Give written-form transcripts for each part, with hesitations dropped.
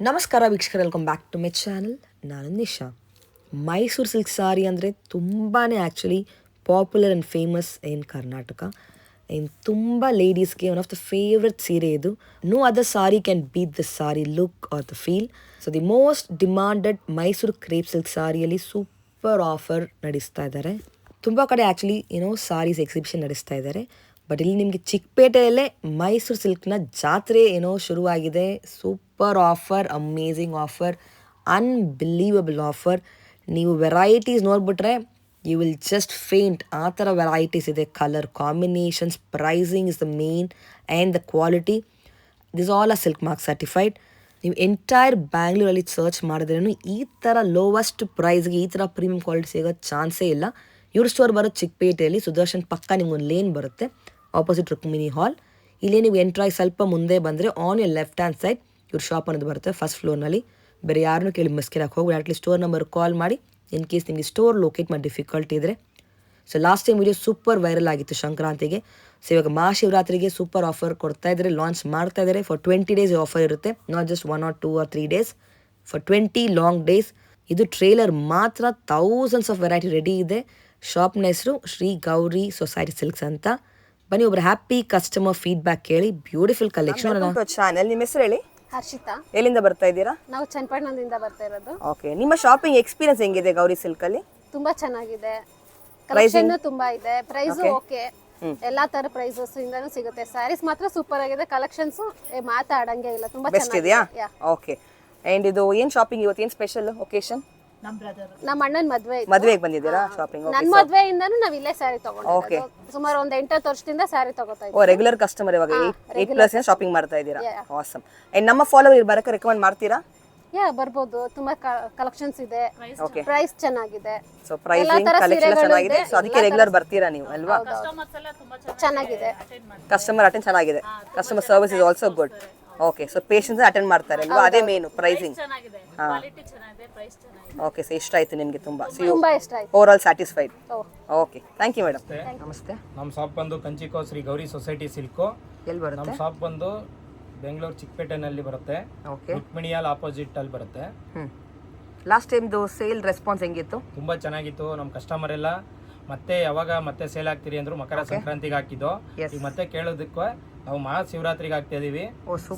ನಮಸ್ಕಾರ ವೀಕ್ಷಕರು, welcome back to my channel. ನಾನು ನಿಶಾ. ಮೈಸೂರು ಸಿಲ್ಕ್ ಸಾರಿ ಅಂದರೆ ತುಂಬಾ actually popular and famous in Karnataka. ಇನ್ ತುಂಬ ಲೇಡೀಸ್ಗೆ ಒನ್ ಆಫ್ ದ ಫೇವ್ರೆಟ್ ಸೀರೆ ಇದು. No other sari can beat the sari look or the feel. So the most demanded Mysuru crepe silk ಸಾರಿಯಲ್ಲಿ ಸೂಪರ್ ಆಫರ್ ನಡೆಸ್ತಾ ಇದ್ದಾರೆ. ತುಂಬ ಕಡೆ ಆ್ಯಕ್ಚುಲಿ ಸಾರೀಸ್ ಎಕ್ಸಿಬಿಷನ್ ನಡೆಸ್ತಾ ಇದ್ದಾರೆ. ಬಟ್ ಇಲ್ಲಿ ನಿಮಗೆ ಚಿಕ್ಕಪೇಟೆಯಲ್ಲೇ ಮೈಸೂರು ಸಿಲ್ಕ್ನ ಜಾತ್ರೆ ಶುರುವಾಗಿದೆ. Super offer, amazing offer, unbelievable offer. ನೀವು ವೆರೈಟೀಸ್ ನೋಡ್ಬಿಟ್ರೆ ಯು ವಿಲ್ ಜಸ್ಟ್ ಫೇಂಟ್. ಆ ಥರ ವೆರೈಟೀಸ್ ಇದೆ. Colour combinations, pricing is the main and the quality. This all are silk mark certified. ನೀವು ಎಂಟೈರ್ ಬ್ಯಾಂಗ್ಳೂರಲ್ಲಿ ಸರ್ಚ್ ಮಾಡಿದ್ರೂ ಈ ಥರ ಲೋವೆಸ್ಟ್ ಪ್ರೈಸ್ಗೆ ಈ ಥರ ಪ್ರೀಮಿಯಂ ಕ್ವಾಲಿಟಿ ಸಿಗೋ ಚಾನ್ಸೇ ಇಲ್ಲ. ಇವ್ರ ಸ್ಟೋರ್ ಬರೋದು ಚಿಕ್ಕಪೇಟೆಯಲ್ಲಿ, ಸುದರ್ಶನ್ ಪಕ್ಕ ನಿಮ್ಗೊಂದು ಲೇನ್ ಬರುತ್ತೆ, ಆಪೋಸಿಟ್ ರುಕ್ಮಿಣಿ ಹಾಲ್. ಇಲ್ಲಿ ನೀವು ಎಂಟ್ರಾಗಿ ಸ್ವಲ್ಪ ಮುಂದೆ ಬಂದರೆ on your left hand side ಇವ್ರ ಶಾಪ್ ಅನ್ನೋದು ಬರುತ್ತೆ ಫಸ್ಟ್ ಫ್ಲೋರ್ನಲ್ಲಿ. ಬೇರೆ ಯಾರನ್ನೂ ಕೇಳಿ ಮಿಸ್ಕಿರಕ್ಕೆ ಹೋಗಿ ಅಟ್ಲೀಸ್ಟ್ ಸ್ಟೋರ್ ನಂಬರ್ ಕಾಲ್ ಮಾಡಿ ಇನ್ ಕೇಸ್ ನಿಮಗೆ ಸ್ಟೋರ್ ಲೊಕೇಟ್ ಮಾಡಿ ಡಿಫಿಕಲ್ಟಿ ಇದ್ದರೆ. So last time video super viral ಆಗಿತ್ತು ಸಂಕ್ರಾಂತಿಗೆ. ಸೊ ಇವಾಗ ಮಹಾಶಿವರಾತ್ರಿಗೆ ಸೂಪರ್ ಆಫರ್ ಕೊಡ್ತಾ ಇದ್ದಾರೆ, ಲಾಂಚ್ ಮಾಡ್ತಾ ಇದ್ದಾರೆ. ಫಾರ್ 20 days ಆಫರ್ ಇರುತ್ತೆ, not just 1 or 2 or 3 days, for 20 long days. ಇದು ಟ್ರೇಲರ್ ಮಾತ್ರ. ಥೌಸಂಡ್ಸ್ ಆಫ್ ವೆರೈಟಿ ರೆಡಿ ಇದೆ. ಶಾಪ್ನ ಹೆಸರು ಶ್ರೀ ಗೌರಿ ಸೊಸೈಟಿ ಸಿಲ್ಕ್ಸ್ ಅಂತ. ಬನ್ನಿ ಒಬ್ರು ಹ್ಯಾಪಿ ಕಸ್ಟಮರ್ ಫೀಡ್ಬ್ಯಾಕ್ ಕೇಳಿ. Beautiful collection. ಚಾನೆಲ್ ನಿಮ್ಮ ಹೆಸರು ಹೇಳಿ. ಹರ್ಷಿತಾ. ಎಲ್ಲಿಂದ ಬರ್ತಾ ಇದ್ದೀರಾ? ನಾವು ಚನ್ನಪಟ್ಟಣದಿಂದ ಬರ್ತಾ ಇರೋದು. ಓಕೆ, ನಿಮ್ಮ ಶಾಪಿಂಗ್ ಎಕ್ಸ್ಪೀರಿಯನ್ಸ್ ಹೆಂಗಿದೆ ಗೌರಿ ಸಿಲ್ಕ್ ಅಲ್ಲಿ? ತುಂಬಾ ಚೆನ್ನಾಗಿದೆ, ಕಲೆಕ್ಷನ್ ತುಂಬಾ ಇದೆ, ಪ್ರೈಸ್ ಓಕೆ, ಎಲ್ಲಾ ತರ ಪ್ರೈಸಸ್ ಇಂದಾನು ಸಿಗುತ್ತೆ. ಸ್ಯಾರೀಸ್ ಮಾತ್ರ ಸೂಪರ್ ಆಗಿದೆ, ಕಲೆಕ್ಷನ್ಸ್ ಮಾತಾಡಂಗೆ ಇಲ್ಲ, ತುಂಬಾ ಚೆನ್ನಾಗಿದೆ. ಓಕೆ, ಅಂಡ್ ಇದು ಏನ್ ಶಾಪಿಂಗ್ ಇವತ್ತು, ಏನ್ ಸ್ಪೆಷಲ್ ಒಕೇಶನ್? ನಮ್ಮ ಅಣ್ಣನ ಮದ್ವೆಗೆ ಬಂದಿದ್ದೀರಾ ಶಾಪಿಂಗ್? ನನ್ನ ಮದ್ವೆಯಿಂದಾನು ನಾವ್ ಇಲ್ಲೇ ಸ್ಯಾರಿ ತಗೊಂಡಿದ್ದೀವಿ. ಸುಮಾರು ಒಂದು 8-10 ವರ್ಷದಿಂದ ಸ್ಯಾರಿ ತಗೋತಾ ಇದ್ದೀವಿ. ಓ, ರೆಗ್ಯುಲರ್ ಕಸ್ಟಮರ್ ಇವಾಗ 8+ ಶಾಪಿಂಗ್ ಮಾಡ್ತಾ ಇದ್ದೀರಾ. ಆಸಮ್. ಅಂಡ್ ನಮ್ಮ ಫಾಲೋವರ್ ಬರಕ್ಕೆ ರೆಕಮೆಂಡ್ ಮಾಡ್ತೀರಾ? ಬರ್ಬೋದು, ತುಂಬಾ ಕಲೆಕ್ಷನ್ಸ್ ಇದೆ, ಪ್ರೈಸ್ ಚೆನ್ನಾಗಿದೆ, ಸೊ ಪ್ರೈಸಿಂಗ್ ಕಲೆಕ್ಷನ್ ಚೆನ್ನಾಗಿದೆ. ಸೊ ಅದಕ್ಕೆ ರೆಗ್ಯುಲರ್ ಬರ್ತೀರಾ ನೀವು ಅಲ್ವಾ? ಚೆನ್ನಾಗಿದೆ, ಕಸ್ಟಮರ್ ಅಟೆಂಡ್ ಚೆನ್ನಾಗಿದೆ, customer service is also good. Okay, so patience attend ಮಾಡ್ತಾರೆ ಅಲ್ವಾ? ಅದೇ ಮೇನು, ಪ್ರೈಸಿಂಗ್. ಓಕೆ, ಸೊ ಇಷ್ಟ ಆಯ್ತು ನಿಮಗೆ ತುಂಬಾ? ತುಂಬಾ ಇಷ್ಟ ಆಯ್ತು, over all satisfied. Okay, thank you madam. ನಮಸ್ತೆ. ನಮ್ಮ ಶಾಪ್ ಬಂದು ಕಂಚಿಕೋ ಶ್ರೀ ಗೌರಿ ಸೊಸೈಟಿ ಸಿಲ್ಕು. ಎಲ್ಲಿ ಬರುತ್ತೆ? ನಮ್ಮ ಶಾಪ್ ಬಂದು ಬೆಂಗಳೂರು ಚಿಕ್ಕಪೇಟೆನಲ್ಲಿ ಬರುತ್ತೆ, ರುಕ್ಮಿಣಿ ಹಾಲ್ ಆಪೋಸಿಟ್ ಅಲ್ಲಿ ಬರುತ್ತೆ. ಲಾಸ್ಟ್ ಟೈಮ್ದು ಸೇಲ್ ರೆಸ್ಪಾನ್ಸ್ ಹೆಂಗಿತ್ತು? ತುಂಬಾ ಚೆನ್ನಾಗಿತ್ತು. ನಮ್ಮ ಕಸ್ಟಮರ್ ಎಲ್ಲ ಮತ್ತೆ ಯಾವಾಗ ಮತ್ತೆ ಸೇಲ್ ಆಗ್ತೀರಿ ಅಂದ್ರು ಮಕರ ಸಂಕ್ರಾಂತಿಗೆ ಹಾಕಿದ್ದು. ಈಗ ಮತ್ತೆ ಕೇಳೋದಕ್ಕೆ ನಾವು ಮಹಾಶಿವರಾತ್ರಿಗೆ ಹಾಕ್ತಾ ಇದೀವಿ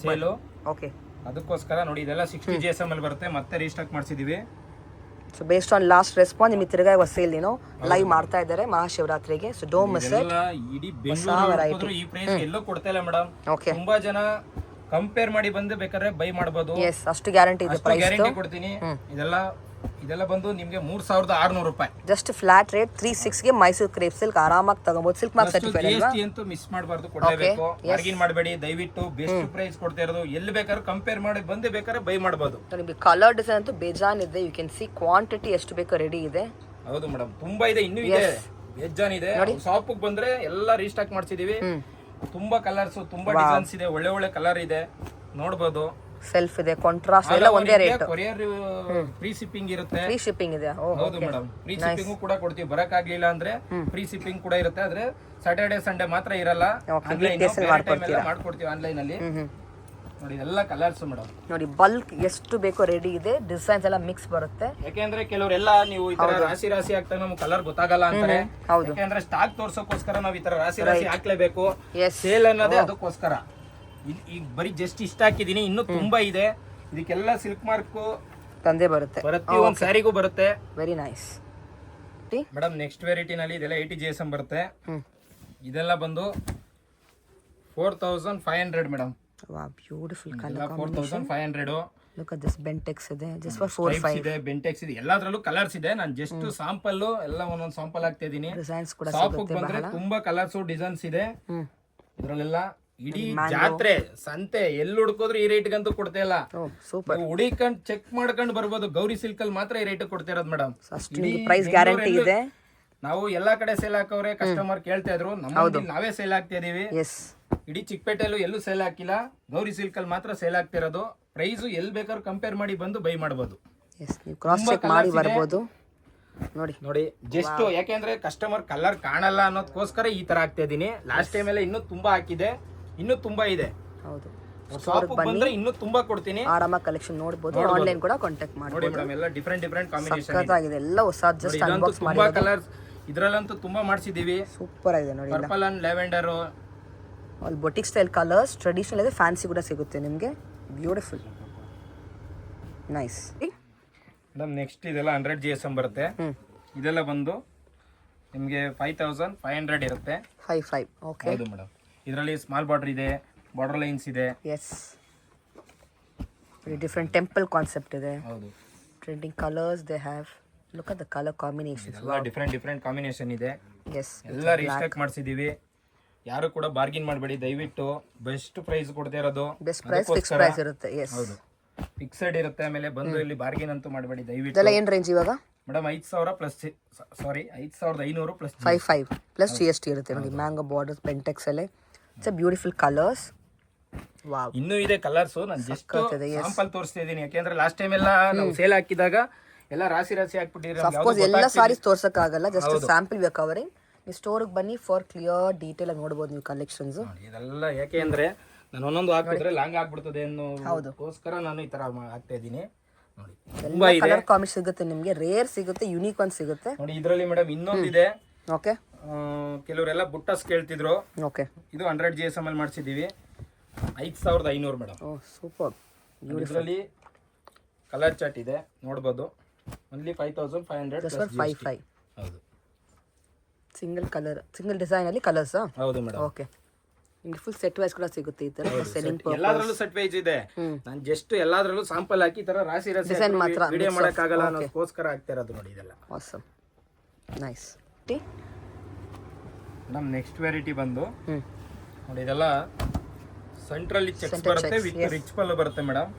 ಸೇಲು. ಓಕೆ, ಅದಕ್ಕೋಸ್ಕರ ನೋಡಿ ಇದೆಲ್ಲ 60 GSM ಅಲ್ಲಿ ಬರುತ್ತೆ, ಮತ್ತೆ ರೀಸ್ಟಾಕ್ ಮಾಡಿಸಿದೀವಿ. So based on last response ನಿಮಗೆ ತಿರ್ಗಾ ಸೇಲ್ ಲೈವ್ ಮಾಡ್ತಾ ಇದ್ದಾರೆ ಮಹಾಶಿವರಾತ್ರಿಗೆ. So don't miss it. ಇಡೀ ಬೆಂಗಳೂರು ಈ ಪ್ರೈಸ್ ಎಲ್ಲೂ ಕೊಡ್ತಾ ಇಲ್ಲ ಮೇಡಮ್. ತುಂಬಾ ಜನ ಕಂಪೇರ್ ಮಾಡಿ ಬಂದು ಬೇಕಾದ್ರೆ ಬೈ ಮಾಡಬಹುದು. ಎಸ್, ಅಷ್ಟು ಗ್ಯಾರಂಟಿ ಇದೆ. ಪ್ರೈಸ್ ಗ್ಯಾರಂಟಿ ಕೊಡ್ತೀನಿ. ಇದೆಲ್ಲ ಬಂದು ನಿಮಗೆ 3600 ರೂಪಾಯಿ. ಜಸ್ಟ್ ಫ್ಲಾಟ್ ರೇಟ್ 36 ಗೆ ಮೈಸೂರು ಕ್ರೇಪ್ ಸಿಲ್ಕ್ ಆರಾಮಾಗಿ ತಗೋಬಹುದು. ಸಿಲ್ಕ್ ಮಾರ್ಕ್ ಸರ್ಟಿಫೈಡ್ ಅಲ್ವಾ? GST ಅಂತೂ ಮಿಸ್ ಮಾಡಬಾರ್ದು, ಕೊಡಲೇಬೇಕು. ಬಾರ್ಗಿನ್ ಮಾಡಬೇಡಿ ದಯವಿಟ್ಟು. ಬೆಸ್ಟ್ ಪ್ರೈಸ್ ಕೊಡ್ತಾ ಇರೋದು. ಎಲ್ಲಿ ಬೇಕಾದ್ರೂ ಕಂಪೇರ್ ಮಾಡಿ ಬಂದು ಬೇಕಾದ್ರೆ ಬೈ ಮಾಡಬಹುದು. ನಿಮಗೆ ಕಲರ್ ಡಿಸೈನ್ ಅಂತೂ ಬೇಜಾನ್ ಇದೆ. ಯು ಕ್ಯಾನ್ ಸಿ ಕ್ವಾಂಟಿಟಿ ಎಷ್ಟು ಬೇಕೋ ರೆಡಿ ಇದೆ. ಹೌದು ಮೇಡಮ್, ತುಂಬಾ ಇದೆ, ಇನ್ನೂ ಇದೆ, ಬೇಜಾನ್ ಇದೆ. ಶಾಪ್ ಬಂದ್ರೆ ಎಲ್ಲ ರೀಸ್ಟಾಕ್ ಮಾಡಿಸಿದೀವಿ. ತುಂಬಾ ಕಲರ್ಸ್, ತುಂಬಾ ಡಿಸೈನ್ಸ್ ಇದೆ, ಒಳ್ಳೆ ಒಳ್ಳೆ ಕಲರ್ ಇದೆ, ನೋಡಬಹುದು. ಸೆಲ್ಫ್ ಇದೆ, ಕಾಂಟ್ರಾಸ್ಟ್ ಎಲ್ಲ ಒಂದೇ ರೇಟ್. ಕೊರಿಯರ್ ಫ್ರೀ ಶಿಪ್ಪಿಂಗ್ ಇರುತ್ತೆ. ಫ್ರೀ ಶಿಪ್ಪಿಂಗ್ ಇದೆ. ಹೌದು ಮೇಡಮ್, ಫ್ರೀ ಶಿಪ್ಪಿಂಗ್ ಕೂಡ ಕೊಡ್ತೀವಿ. ಬರಕ್ ಆಗ್ಲಿಲ್ಲ ಅಂದ್ರೆ ಫ್ರೀ ಶಿಪ್ಪಿಂಗ್ ಕೂಡ ಇರುತ್ತೆ. ಆದ್ರೆ ಸ್ಯಾಟರ್ಡೆ ಸಂಡೇ ಮಾತ್ರ ಇರಲ್ಲ. ಮಾಡ್ಕೊಡ್ತೀವಿ ಆನ್ಲೈನ್ ಅಲ್ಲಿ. ನೋಡಿ ಎಲ್ಲ ಕಲರ್ಸ್ ಮೇಡಮ್. ನೋಡಿ ಬಲ್ಕ್ ಎಷ್ಟು ಬೇಕೋ ರೆಡಿ ಇದೆ. ಡಿಸೈನ್ಸ್ ಎಲ್ಲ ಮಿಕ್ಸ್ ಬರುತ್ತೆ. ಯಾಕೆಂದ್ರೆ ಕೆಲವರೆಲ್ಲ ನೀವು ಈ ತರ ರಾಶಿ ರಾಶಿ ಹಾಕ್ತಾ ನಮ್ಗೆ ಕಲರ್ ಗೊತ್ತಾಗಲ್ಲ ಅಂತಾರೆ. ಯಾಕೆಂದ್ರೆ ಸ್ಟಾಕ್ ತೋರ್ಸೋಕೋಸ್ಕರ ನಾವ್ ಈ ತರ ರಾಶಿ ರಾಶಿ ಹಾಕ್ಲೇಬೇಕು. ಸೇಲ್ ಅನ್ನೋದೇ ಅದಕ್ಕೋಸ್ಕರ. ಈಗ ಬರೀ ಜಸ್ಟ್ ಇಷ್ಟ ಹಾಕಿದೀನಿ, ಇನ್ನೂ ತುಂಬಾ ಇದೆ. ಇದಕ್ಕೆಲ್ಲ ಸಿಲ್ಕ್ ಮಾರ್ಕ್ ತಂದೆ ಬರುತ್ತೆ, ಒಂದ್ ಸ್ಯಾರಿಗೂ ಬರುತ್ತೆ. Very nice madam. Next variety ನಲ್ಲಿ ಇದೆಲ್ಲ 80 GSM ಬರುತ್ತೆ. ಇದೆಲ್ಲ ಬಂದು 4500 madam. Wow, beautiful colour. 4500. Look at this. Bentex ಇದೆ ಜಸ್ಟ್ ಫಾರ್ 45 ಇದೆ. ಬೆಂಟೆಕ್ಸ್ ಇದೆ, ಎಲ್ಲಾದ್ರಲ್ಲೂ ಕಲರ್ಸ್ ಇದೆ. ನಾನು ಜಸ್ಟ್ ಸಾಂಪಲ್ ಎಲ್ಲ ಒಂದೊಂದು ಸಾಂಪಲ್ ಹಾಕ್ತಾ ಇದೀನಿ. ಡಿಸೈನ್ಸ್ ಕೂಡ ಶಾಪಿಗೆ ಬಂದ್ರೆ ತುಂಬಾ ಕಲರ್ಸ್ ಡಿಸೈನ್ಸ್ ಇದೆ. ಇದ್ರಲ್ಲೆಲ್ಲ ಇಡೀ ಜಾತ್ರೆ ಸಂತೆ ಎಲ್ಲಿ ಹುಡ್ಕೋದ್ರು ಈ ರೇಟ್ ಗಂತೂ ಕೊಡ್ತಾ ಇಲ್ಲ. ಹುಡಿಕೊಂಡ್ ಚೆಕ್ ಮಾಡ್ಕೊಂಡು ಬರ್ಬೋದು. ಗೌರಿ ಸಿಲ್ಕ್ ಅಲ್ಲಿ ಮಾತ್ರ ಈ ರೇಟ್ ಕೊಡ್ತಾ ಇರೋದು ಮೇಡಮ್. ಪ್ರೈಸ್ ಗ್ಯಾರಂಟಿ ಇದೆ. ನಾವು ಎಲ್ಲಾ ಕಡೆ ಸೇಲ್ ಹಾಕವ್ರೆ, ಕಸ್ಟಮರ್ ಕೇಳ್ತಾ ಇದ್ರು. ನಮ್ಮ ನಾವೇ ಸೇಲ್ ಆಗ್ತಾ ಇದೀವಿ. ಇಡೀ ಚಿಕ್ಕಪೇಟೆಲ್ಲೂ ಎಲ್ಲೂ ಸೇಲ್ ಹಾಕಿಲ್ಲ, ಗೌರಿ ಸಿಲ್ಕ್ ಅಲ್ಲಿ ಮಾತ್ರ ಸೇಲ್ ಆಗ್ತಿರೋದು. ಪ್ರೈಸ್ ಎಲ್ಲಿ ಬೇಕಾದ್ರೂ ಕಂಪೇರ್ ಮಾಡಿ ಬಂದು ಬೈ ಮಾಡಬಹುದು. ಕ್ರಾಸ್ ಚೆಕ್ ಮಾಡಿ ಬರ್ಬೋದು. ನೋಡಿ ಜಸ್ಟ್ ಯಾಕೆಂದ್ರೆ ಕಸ್ಟಮರ್ ಕಲರ್ ಕಾಣಲ್ಲ ಅನ್ನೋದಕ್ಕೋಸ್ಕರ ಈ ತರ ಹಾಕ್ತಾ ಇದೀನಿ. ಲಾಸ್ಟ್ ಟೈಮ್ ಎಲ್ಲ ಇನ್ನೂ ತುಂಬಾ ಹಾಕಿದೆ, ಇನ್ನೂ ತುಂಬಾ ಇದೆ. ಶಾಪ್ ಬಂದ್ರೆ ಇನ್ನೂ ತುಂಬಾ ಕೊಡ್ತೀನಿ. ಆರಾಮಾಗಿ ಕಲೆಕ್ಷನ್ ನೋಡ್ಬೋದು. ಆನ್ಲೈನ್ ಕೂಡ ಕಾಂಟ್ಯಾಕ್ಟ್ ನೋಡಿ ಮಾಡ್ಬೋದು. ಮೇಡಮ್ ಎಲ್ಲ ಡಿಫ್ರೆಂಟ್ ಕಾಂಬಿನೇಷನ್ ಸಖತ್ತಾಗಿದೆ, ಎಲ್ಲ ಹೊಸ ಜಸ್ಟ್ ಅನ್ಬಾಕ್ಸ್ ತುಂಬಾ ಕಲರ್ಸ್ ಇದ್ರಲ್ಲಂತೂ ತುಂಬಾ ಮಾಡಿಸಿದೀವಿ. ಸೂಪರ್ ಆಗಿದೆ ನೋಡಿ. Purple and lavender all boutique style colours, traditional ಇದೆ, ಫ್ಯಾನ್ಸಿ ಕೂಡ ಸಿಗುತ್ತೆ ನಿಮಗೆ. Beautiful, nice. ಮೇಡಮ್ ನೆಕ್ಸ್ಟ್ ಇದೆಲ್ಲ 100 GSM ಬರುತ್ತೆ. ಇದೆಲ್ಲ ಬಂದು ನಿಮಗೆ 5500 ಇರುತ್ತೆ. 55 ಓಕೆ. ಹೌದು ಮೇಡಮ್. ಇದರಲ್ಲಿ ಸ್ಮಾಲ್ ಬಾರ್ಡರ್ ಇದೆ, ಬಾರ್ಡರ್ ಲೈನ್ಸ್ ಇದೆ. ಎಸ್, ಡಿಫ್ರೆಂಟ್ ಟೆಂಪಲ್ ಕಾನ್ಸೆಪ್ಟ್ ಇದೆ. ಹೌದು. Trending colours they have. Look at the colour combinations. ಎಲ್ಲ ಡಿಫ್ರೆಂಟ್ ಕಾಂಬಿನೇಷನ್ ಇದೆ. ಎಸ್, ಎಲ್ಲ ರೀಸ್ಟಾಕ್ ಮಾಡಿಸಿದೀವಿ. ಯಾರು ಕೂಡ ಬಾರ್ಗಿನ್ ಮಾಡಬೇಡಿ ದಯವಿಟ್ಟು. ಬೆಸ್ಟ್ ಪ್ರೈಸ್ ಕೊಡ್ತಾ ಇರೋದು. ಬೆಸ್ಟ್ ಪ್ರೈಸ್, ಫಿಕ್ಸ್ ಪ್ರೈಸ್ ಇರುತ್ತೆ. ಎಸ್, ಹೌದು, ಫಿಕ್ಸೆಡ್ ಇರುತ್ತೆ. ಆಮೇಲೆ ಬಂದು ಇಲ್ಲಿ ಬಾರ್ಗಿನ್ ಅಂತೂ ಮಾಡಬೇಡಿ ದಯವಿಟ್ಟು. ಇದೆಲ್ಲ ಏನು ರೇಂಜ್ ಇವಾಗ? Madam 5000 plus 5500 plus 55 plus GST ಇರುತ್ತೆ ನೋಡಿ. ಮ್ಯಾಂಗೋ ಬಾರ್ಡರ್ಸ್, ಪೆಂಟೆಕ್ಸ್ ಅಲ್ಲೇ. It's a beautiful colours. Wow, ಇನ್ನೂ ಇದೆ ಕಲರ್ಸ್. ನಾನು ಜಸ್ಟ್ ಸ್ಯಾಂಪಲ್ ತೋರಿಸ್ತಾ ಇದ್ದೀನಿ. ಯಾಕೆಂದ್ರೆ ಲಾಸ್ಟ್ ಟೈಮ್ ಎಲ್ಲ ನಾವು ಸೇಲ್ ಹಾಕಿದಾಗ ಎಲ್ಲ ರಾಶಿ ಹಾಕ್ಬಿಟ್ಟಿದ್ರೆ ಅಫ್ಕೋರ್ಸ್ ಎಲ್ಲ ಸಾರೀಸ್ ತೋರ್ಸಕ್ಕಾಗಲ್ಲ, just sample we are covering. ನೀವು ಸ್ಟೋರ್ಗೆ ಬನ್ನಿ ಫಾರ್ ಕ್ಲಿಯರ್ ಡೀಟೇಲ್ ಆಗಿ ನೋಡ್ಬೋದು ನೀವು ಕಲೆಕ್ಷನ್ಸ್. ಇದೆಲ್ಲ ಯಾಕೆ ಅಂದ್ರೆ ನಾನು ಒಂದೊಂದು ಹಾಕಿದ್ರೆ ಲಾಂಗ್ ಆಗ್ಬಿಡ್ತದೆ ಅನ್ನೋದಕ್ಕೋಸ್ಕರ ನಾನು ಈ ತರ ಹಾಕ್ತಾ ಇದ್ದೀನಿ. ನೋಡಿ ತುಂಬಾ ಇದೆ. ಕಲರ್ ಕಾಂಬಿನೇಷನ್ ಸಿಗುತ್ತೆ ನಿಮಗೆ, ರೇರ್ ಸಿಗುತ್ತೆ, ಯುನೀಕ್ ಒಂದು ಸಿಗುತ್ತೆ ನೋಡಿ. ಇದರಲ್ಲಿ ಮೇಡಮ್ ಇನ್ನೊಂದಿದೆ. ಓಕೆ, ಕೆಲವರೆಲ್ಲ ಬುಟ್ಟಸ್ ಕೇಳ್ತಿದ್ರು. ಓಕೆ, ಇದು 100 GSM ಅಲ್ಲಿ ಮಾಡಿಸಿದೀವಿ. 5500 ಮೇಡಮ್. ಓ ಸೂಪರ್. ಇದರಲ್ಲಿ ಕಲರ್ ಚಾರ್ಟ್ ಇದೆ ನೋಡ್ಬೋದು. Only 5500 just for 55. ಹೌದು, ಸಿಂಗಲ್ ಕಲರ್, ಸಿಂಗಲ್ ಡಿಸೈನ್ ಅಲ್ಲಿ ಕಲರ್ಸ್. ಹೌದು ಮೇಡಮ್. ಓಕೆ, ನಿಮಗೆ ಫುಲ್ ಸೆಟ್ ವೈಸ್ ಕೂಡ ಸಿಗುತ್ತೆ ಈ ತರ. ಸೆಲ್ಲಿಂಗ್ ಪರ್ಪಸ್ ಎಲ್ಲಾದ್ರಲ್ಲೂ ಸೆಟ್ ವೈಸ್ ಇದೆ. ನಾನು ಜಸ್ಟ್ ಎಲ್ಲಾದ್ರಲ್ಲೂ ಸ್ಯಾಂಪಲ್ ಹಾಕಿ ತರ ರಾಶಿ ಡಿಸೈನ್ ಮಾತ್ರ ವಿಡಿಯೋ ಮಾಡಕ್ ಆಗಲ್ಲ ಅನ್ನೋದಕ್ಕೋಸ್ಕರ ಆಗ್ತಾ ಇರೋದು ನೋಡಿ. ಇದೆಲ್ಲ awesome, nice. Madam next variety ಬಂದು ನೋಡಿ. ಇದೆಲ್ಲ ಸೆಂಟ್ರಲ್ಲಿ ಚೆಕ್ಸ್ ಬರುತ್ತೆ ವಿತ್ ರಿಚ್ ಪಲ್ಲು ಬರುತ್ತೆ ಮೇಡಮ್.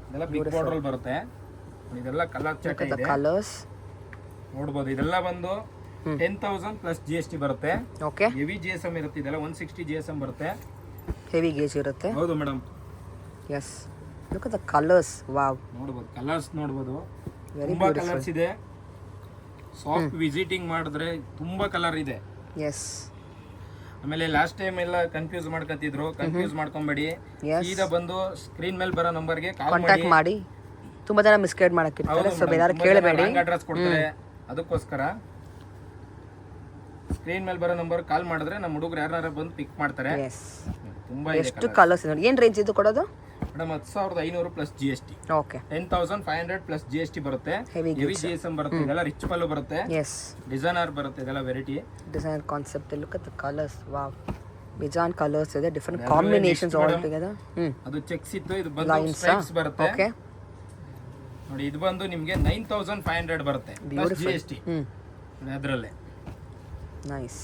ಇದೆಲ್ಲ ಬಿಗ್ ಬಾರ್ಡರ್ ಬರುತ್ತೆ. ಇದೆಲ್ಲ ಕಲರ್ ಚಾರ್ಟ್ ಇದೆ, ಕಲರ್ಸ್ ನೋಡ್ಬೋದು. ಇದೆಲ್ಲ ಬಂದು 10,000 ಪ್ಲಸ್ GST ಬರುತ್ತೆ. ಓಕೆ, ಹೆವಿ GSM ಇರುತ್ತೆ. ಇದೆಲ್ಲ 160 GSM ಬರುತ್ತೆ. ಹೆವಿ ಗೇಜ್ ಇರುತ್ತೆ. ಹೌದು madam. Yes, look at the colours. Wow, ನೋಡ್ಬೋದು ಕಲರ್ಸ್ ನೋಡ್ಬೋದು. ತುಂಬಾ ಕಲರ್ಸ್ ಇದೆ. ಸಾಫ್ಟ್ ವಿಸಿಟಿಂಗ್ ಮಾಡಿದ್ರೆ ತುಂಬಾ ಕಲರ್ ಇದೆ. ಎಸ್, ಆಮೇಲೆ ಲಾಸ್ಟ್ ಟೈಮ್ ಎಲ್ಲ ಕನ್ಫ್ಯೂಸ್ ಮಾಡ್ಕೊತಿದ್ರು. ಕನ್ಫ್ಯೂಸ್ ಮಾಡ್ಕೊಂಬೇಡಿ. ಸೀದಾ ಬಂದು ಸ್ಕ್ರೀನ್ ಮೇಲೆ ಬರೋ ನಂಬರ್ಗೆ ಕಾಂಟ್ಯಾಕ್ಟ್ ಮಾಡಿ. ತುಂಬಾ ಜನ ಮಿಸ್ಗೈಡ್ ಮಾಡಕ್ಕಿರ್ತಾರೆ, ಸೊ ಬೇರೆ ಕೇಳಬೇಡಿ. ಅಡ್ರೆಸ್ ಕೊಡ್ತಾರೆ, ಅದಕ್ಕೋಸ್ಕರ ಸ್ಕ್ರೀನ್ ಮೇಲೆ ಬರೋ ನಂಬರ್ ಕಾಲ್ ಮಾಡಿದ್ರೆ ನಮ್ಮ ಹುಡುಗರು ಯಾರು ಬಂದು ಪಿಕ್ ಮಾಡ್ತಾರೆ. ತುಂಬಾ ಎಷ್ಟು ಕಲರ್ಸ್ ನೋಡಿ. ಏನ್ ರೇಂಜ್ ಇದು ಕೊಡೋದು madam? 10,500 plus GST. Okay, 10,500 plus GST ಬರುತ್ತೆ. ಹೆವಿ GSM ಬರುತ್ತೆ. ಇದೆಲ್ಲ ರಿಚ್ ಪಲ್ಲು ಬರುತ್ತೆ. ಎಸ್, ಡಿಸೈನರ್ ಬರುತ್ತೆ. ಇದೆಲ್ಲ variety designer concept. Look at the colours. Wow, ಬಿಜಾನ್ ಕಲರ್ಸ್ ಇದೆ, ಡಿಫರೆಂಟ್ ಕಾಂಬಿನೇಷನ್ಸ್ ಆಲ್ ಟುಗೆದರ್. ಅದು ಚೆಕ್ಸ್ ಇತ್ತು. ಇದು ಬಂದು ಸ್ಟ್ರೈಪ್ಸ್ ಬರುತ್ತೆ. ಓಕೆ ನೋಡಿ, ಇದು ಬಂದು ನಿಮಗೆ 9,500 ಬರುತ್ತೆ ಪ್ಲಸ್ GST. ಅದರಲ್ಲೇ ನೈಸ್,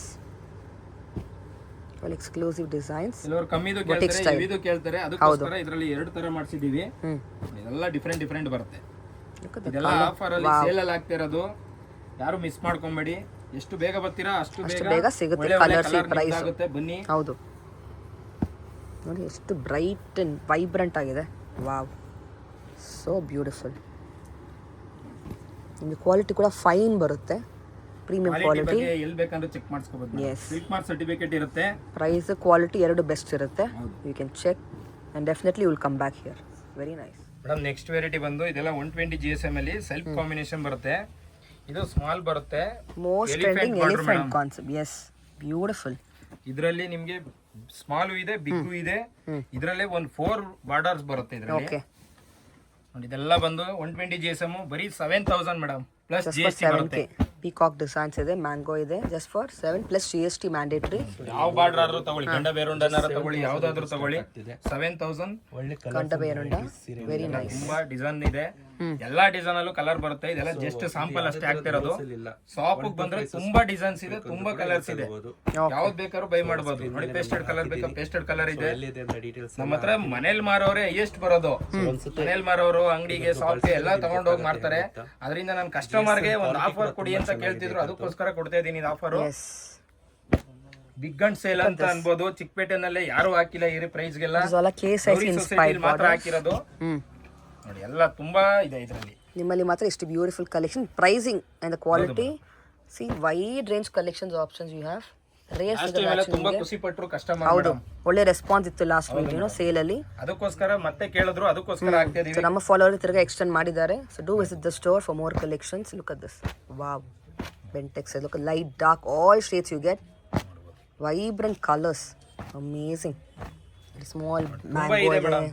ಆಲ್ ಎಕ್ಸ್ಕ್ಲೂಸಿವ್ ಡಿಸೈನ್ಸ್. ಕೆಲವರು ಕಮ್ಮಿದು ಕೇಳ್ತಾರೆ, ಹೆವಿದು ಕೇಳ್ತಾರೆ. ಅದಕ್ಕೋಸ್ಕರ ಇದರಲ್ಲಿ ಎರಡು ತರ ಮಾಡಿಸಿದೀವಿ. ಇದೆಲ್ಲ ಡಿಫರೆಂಟ್ ಬರುತ್ತೆ. ಇದೆಲ್ಲ ಆಫರ್ ಅಲ್ಲಿ ಸೇಲ್ ಅಲ್ಲಿ ಆಗ್ತಿರೋದು. ಯಾರು ಮಿಸ್ ಮಾಡ್ಕೊಂಬೇಡಿ. ಎಷ್ಟು ಬೇಗ ಬರ್ತೀರಾ ಅಷ್ಟು ಬೇಗ ಸಿಗುತ್ತೆ. ಕಲರ್ಸ್ ಪ್ರೈಸ್ ಆಗುತ್ತೆ. ಬನ್ನಿ. ಹೌದು ನೋಡಿ, ಎಷ್ಟು ಬ್ರೈಟ್ ಅಂಡ್ ವೈಬ್ರೆಂಟ್ ಆಗಿದೆ. Wow, so beautiful. ನಿಮಗೆ ಕ್ವಾಲಿಟಿ ಕೂಡ ಫೈನ್ ಬರುತ್ತೆ. Premium quality. ಎಲ್ಲಿ ಬೇಕಂದ್ರೆ ಚೆಕ್ ಮಾಡಿಸ್ಕೋಬಹುದು. ಸಿಲ್ಕ್ ಮಾರ್ಕ್ ಸರ್ಟಿಫಿಕೇಟ್ ಇರುತ್ತೆ. ಪ್ರೈಸ್ ಕ್ವಾಲಿಟಿ ಎರಡು ಬೆಸ್ಟ್ ಇರುತ್ತೆ. You can check and definitely you will come back here. Very nice. Madam next variety ಬಂದು ಇದೆಲ್ಲ 120 GSM ಅಲ್ಲಿ ಸೆಲ್ಫ್ ಕಾಂಬಿನೇಷನ್ ಬರುತ್ತೆ. ಇದು ಸ್ಮಾಲ್ ಬರುತ್ತೆ. Most trending elephant concept. Yes, beautiful. ಇದರಲ್ಲಿ ನಿಮಗೆ ಸ್ಮಾಲ್ ಇದೆ, ಬಿಗ್ ಇದೆ. ಇದರಲ್ಲೇ ಒಂದು 4 ಬಾರ್ಡರ್ಸ್ ಬರುತ್ತೆ ಇದರಲ್ಲಿ. ಓಕೆ ನೋಡಿ, ಇದೆಲ್ಲ ಬಂದು 120 GSM ಬರೀ 7,000 ಮೇಡಮ್ ಪ್ಲಸ್ GST ಬರುತ್ತೆ. ಪೀಕಾಕ್ ಡಿಸೈನ್ಸ್ ಇದೆ, ಮ್ಯಾಂಗೋ ಇದೆ, just for 7 plus GST mandatory. ಯಾವ ಬಾರ್ಡರ್ ಆದ್ರೂ ತಗೊಳ್ಳಿ, ಗಂಡ ಬೇರುಂಡನಾರ ತಗೊಳ್ಳಿ, ಯಾವ್ದಾದ್ರು ತಗೊಳ್ಳಿ, 7,000. ಗಂಡ ಬೇರುಂಡ, ವೆರಿ ನೈಸ್. ತುಂಬಾ ಡಿಸೈನ್ ಇದೆ. ಎಲ್ಲಾ ಡಿಸೈನ್ ಅಲ್ಲೂ ಕಲರ್ ಬರುತ್ತೆ. ಇದೆಲ್ಲ ಜಸ್ಟ್ ಸ್ಯಾಂಪಲ್ ಅಷ್ಟೇ ಆಗ್ತಿರೋದು. ಶಾಪ್ ಬಂದ್ರೆ ತುಂಬಾ ಡಿಸೈನ್ಸ್ ಇದೆ, ತುಂಬಾ ಕಲರ್ಸ್ ಇದೆ. ಯಾವ್ದು ಬೇಕಾದ್ರೂ ಬೈ ಮಾಡಬಹುದು. ನೋಡಿ, ಪೇಸ್ಟೆಡ್ ಕಲರ್ ಬೇಕಾ, ಪೇಸ್ಟೆಡ್ ಕಲರ್ ಇದೆ. ನಮ್ಮ ಹತ್ರ ಮನೇಲಿ ಮಾರೋರೆ ಹೈಯೆಸ್ಟ್ ಬರೋದು. ಮನೇಲಿ ಮಾರೋರು ಅಂಗಡಿಗೆ, ಶಾಪ್ಗೆ ಎಲ್ಲ ತಗೊಂಡ್ ಹೋಗಿ ಮಾಡ್ತಾರೆ. ಅದರಿಂದ ನಾನು ಕಸ್ಟಮರ್ಗೆ ಒಂದು ಆಫರ್ ಕೊಡಿ ಅಂತ ಕೇಳ್ತಿದ್ರು. ಅದಕ್ಕೋಸ್ಕರ ಕೊಡ್ತಾ ಇದೀನಿ ಇದು ಆಫರ್. ಬಿಗ್ ಅಂಡ್ ಸೇಲ್ ಅಂತ ಅನ್ಬೋದು. ಚಿಕ್ಕಪೇಟೆನಲ್ಲೇ ಯಾರು ಹಾಕಿಲ್ಲ ಈ ಪ್ರೈಸ್ಗೆಲ್ಲ, ಮಾತ್ರ ಹಾಕಿರೋದು. ನೋಡಿ, ಎಲ್ಲ ತುಂಬಾ ಇದೆ ಇದರಲ್ಲಿ. ನಿಮ್ಮಲ್ಲಿ ಮಾತ್ರ ಎಷ್ಟು beautiful collection. Pricing and the quality. See wide range collections options you have. Rare last time ಎಲ್ಲ ತುಂಬಾ ಖುಷಿ ಪಟ್ರು ಕಸ್ಟಮರ್. ಹೌದು, ಒಳ್ಳೆ ರೆಸ್ಪಾನ್ಸ್ ಇತ್ತು ಲಾಸ್ಟ್ ವಿಡಿಯೋ ಸೇಲ್ ಅಲ್ಲಿ. ಅದಕ್ಕೋಸ್ಕರ ಮತ್ತೆ ಕೇಳಿದ್ರು, ಅದಕ್ಕೋಸ್ಕರ ಆಗ್ತಾ ಇದೀವಿ. ಸೊ ನಮ್ಮ ಫಾಲೋವರ್ ತಿರ್ಗಾ ಎಕ್ಸ್ಟೆಂಡ್ ಮಾಡಿದ್ದಾರೆ. So do visit the store for more collections. Look at this. Wow, Bentex. Look light dark all shades you get. Vibrant colours, amazing. Small ತುಂಬಾ ಇದೆ ಮ್ಯಾಂಗೋ ಮೇಡಮ್.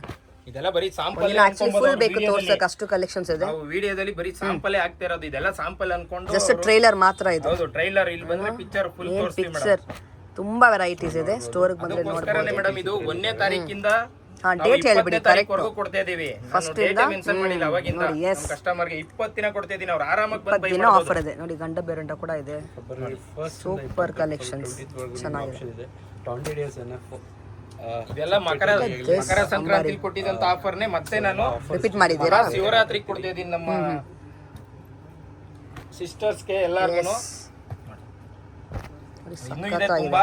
ಇದೆಲ್ಲ ಬರೀ ಸಾಂಪಲ್ ಆಕ್ಚುಲಿ ಫುಲ್ ಬೇಕು ತೋರ್ಸಕ್ಕೆ, ಅಷ್ಟು collections ಇದೆ. ವಿಡಿಯೋದಲ್ಲಿ ಬರೀ ಸಾಂಪಲ್ ಆಗ್ತಾ ಇರೋದು. ಇದೆಲ್ಲ ಸಾಂಪಲ್ ಅನ್ಕೊಂಡು ಜಸ್ಟ್ ಟ್ರೈಲರ್ ಮಾತ್ರ ಇದು. ಹೌದು, ಟ್ರೈಲರ್. ಇಲ್ಲಿ ಬಂದ್ರೆ ಪಿಕ್ಚರ್ ಫುಲ್ ತೋರಿಸ್ತೀವಿ ಮೇಡಮ್. ಪಿಕ್ಚರ್ ತುಂಬಾ ವೆರೈಟೀಸ್ ಇದೆ. ಸ್ಟೋರ್ ಬಂದ್ರೆ ನೋಡಬಹುದು ಮೇಡಮ್. ಇದು 1ನೇ ತಾರೀಕಿಂದ ಡೇಟ್ ಹೇಳ್ಬಿಡಿ ಕರೆಕ್ಟ್. ಕೊಡ್ತಾ ಇದೀವಿ. ಫಸ್ಟ್ ಮೆನ್ಷನ್ ಮಾಡಿಲ್ಲ ಅವಾಗಿಂದ. ನಮ್ಮ ಕಸ್ಟಮರ್ ಗೆ 20 ದಿನ ಕೊಡ್ತಾ ಇದೀನಿ. ಅವ್ರು ಆರಾಮಾಗಿ ಬಂದು ಬೈ ದಿನ ಆಫರ್ ಇದೆ ನೋಡಿ. ಗಂಡ ಬೇರಂಟ ಕೂಡ ಇದೆ. ಸೂಪರ್ ಕಲೆಕ್ಷನ್ಸ್, ಚೆನ್ನಾಗಿದೆ. ಇದೆಲ್ಲ ಮಕರ ಸಂಕ್ರಾಂತಿ ಕೊಟ್ಟಿದಂತ ಆಫರ್ನೇ ಮತ್ತೆ ನಾನು ರಿಪೀಟ್ ಮಾಡಿದ್ದೀರಾ? ಶಿವರಾತ್ರಿ ಕೊಡ್ತಾ ಇದೀನಿ ನಮ್ಮ ಸಿಸ್ಟರ್ಸ್ಗೆ ಎಲ್ಲಾರ್ಗು. ಇನ್ನೂ ಇದೆ ತುಂಬಾ,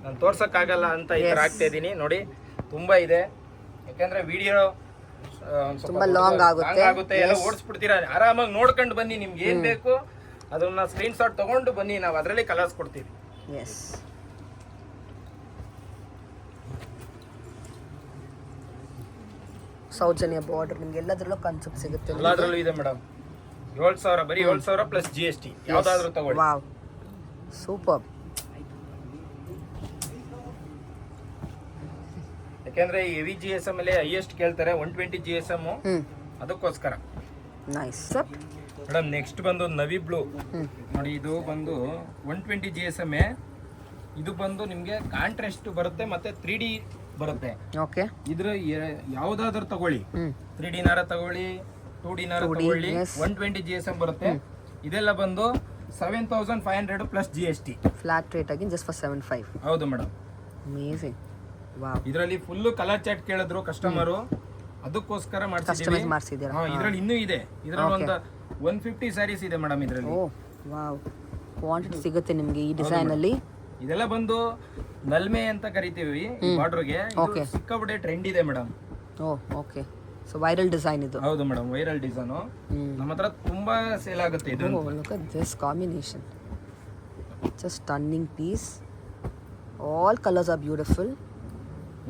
ನಾನು ತೋರ್ಸಕ್ ಆಗಲ್ಲ ಅಂತ ಈ ತರ ಆಗ್ತಾ ಇದೀನಿ ನೋಡಿ. ತುಂಬಾ ಇದೆ, ಯಾಕಂದ್ರೆ ವಿಡಿಯೋ ತುಂಬಾ ಲಾಂಗ್ ಆಗುತ್ತೆ. ಎಲ್ಲ ಓಡಿಸ್ಬಿಡ್ತೀರಾ. ಆರಾಮಾಗಿ ನೋಡ್ಕೊಂಡು ಬನ್ನಿ. ನಿಮ್ಗೆ ಏನ್ ಬೇಕು ಅದನ್ನ ಸ್ಕ್ರೀನ್ ಶಾಟ್ ತಗೊಂಡು ಬನ್ನಿ, ನಾವು ಅದರಲ್ಲಿ ಕಲರ್ಸ್ ಕೊಡ್ತೀವಿ. ಎಸ್, ಸೌಜನ್ಯ ಬಾರ್ಡರ್ ನಿಮ್ಗೆ ಎಲ್ಲದರಲ್ಲೂ ಕಾನ್ಸೆಪ್ಟ್ ಸಿಗುತ್ತೆ. ಎಲ್ಲಾದ್ರಲ್ಲೂ ಇದೆ ಮೇಡಮ್. 7,000, ಬರೀ 7,000 ಪ್ಲಸ್ GST. ಯಾವ್ದಾದ್ರು ತಗೊಳ್ಳಿ. Wow, super. ಯಾಕಂದ್ರೆ ಈ ಹೆವಿ GSM ಅಲ್ಲಿ ಹೈಯೆಸ್ಟ್ ಕೇಳ್ತಾರೆ 120 GSM. ಅದಕ್ಕೋಸ್ಕರ ನೈಸ್ ಮೇಡಮ್. ನೆಕ್ಸ್ಟ್ ಬಂದು ನವಿ ಬ್ಲೂ ನೋಡಿ. ಇದು ಬಂದು 120 GSM. ಇದು ಬಂದು ನಿಮ್ಗೆ ಕಾಂಟ್ರಾಸ್ಟ್ ಬರುತ್ತೆ ಮತ್ತೆ 3D ಬರುತ್ತೆ. ಓಕೆ, ಇದ್ರ ಯಾವ್ದಾದ್ರು ತಗೊಳ್ಳಿ. 3D ನಾರ ತಗೊಳ್ಳಿ, 2D ನಾರ ತಗೊಳ್ಳಿ. 120 GSM ಬರುತ್ತೆ. ಇದೆಲ್ಲ ಬಂದು 7,500 ಪ್ಲಸ್ GST. ಫ್ಲಾಟ್ ರೇಟ್ ಆಗಿ ಜಸ್ಟ್ ಫಾರ್ 75. ಹೌದು ಮೇಡಮ್, ಅಮೇಜಿಂಗ್. ವಾವ್, ಇದರಲ್ಲಿ ಫುಲ್ ಕಲರ್ ಚಾರ್ಟ್ ಕೇಳಿದ್ರು ಕಸ್ಟಮರ್, ಅದಕ್ಕೋಸ್ಕರ ಕಸ್ಟಮೈಸ್ ಮಾಡಿಸಿದ್ದೀರಾ? ಇದ್ರಲ್ಲಿ ಇನ್ನೂ ಇದೆ. ಇದ್ರಲ್ಲಿ ಒಂದು 150 ಸ್ಯಾರೀಸ್ ಇದೆ ಮೇಡಮ್ ಇದರಲ್ಲಿ. ಓ ವಾವ್, ಕ್ವಾಂಟಿಟಿ ಸಿಗುತ್ತೆ ನಿಮಗೆ ಈ ಡಿಸೈನ್ ಅಲ್ಲಿ. ಇದೆಲ್ಲ ಬಂದು ನಲ್ಮೆ ಅಂತ ಕರಿತೀವಿ ಈ ಬಾರ್ಡರ್ಗೆ. ಸಿಕ್ಕಾಪಟ್ಟೆ ಟ್ರೆಂಡ್ ಇದೆ ಮೇಡಮ್. ಓ ಓಕೆ, ಸೊ ವೈರಲ್ ಡಿಸೈನ್ ಇದು. ಹೌದು ಮೇಡಮ್, ವೈರಲ್ ಡಿಸೈನ್. ನಮ್ಮ ಹತ್ರ ತುಂಬಾ ಸೇಲ್ ಆಗುತ್ತೆ ಇದು. Look at this combination, just stunning piece. All colours are beautiful.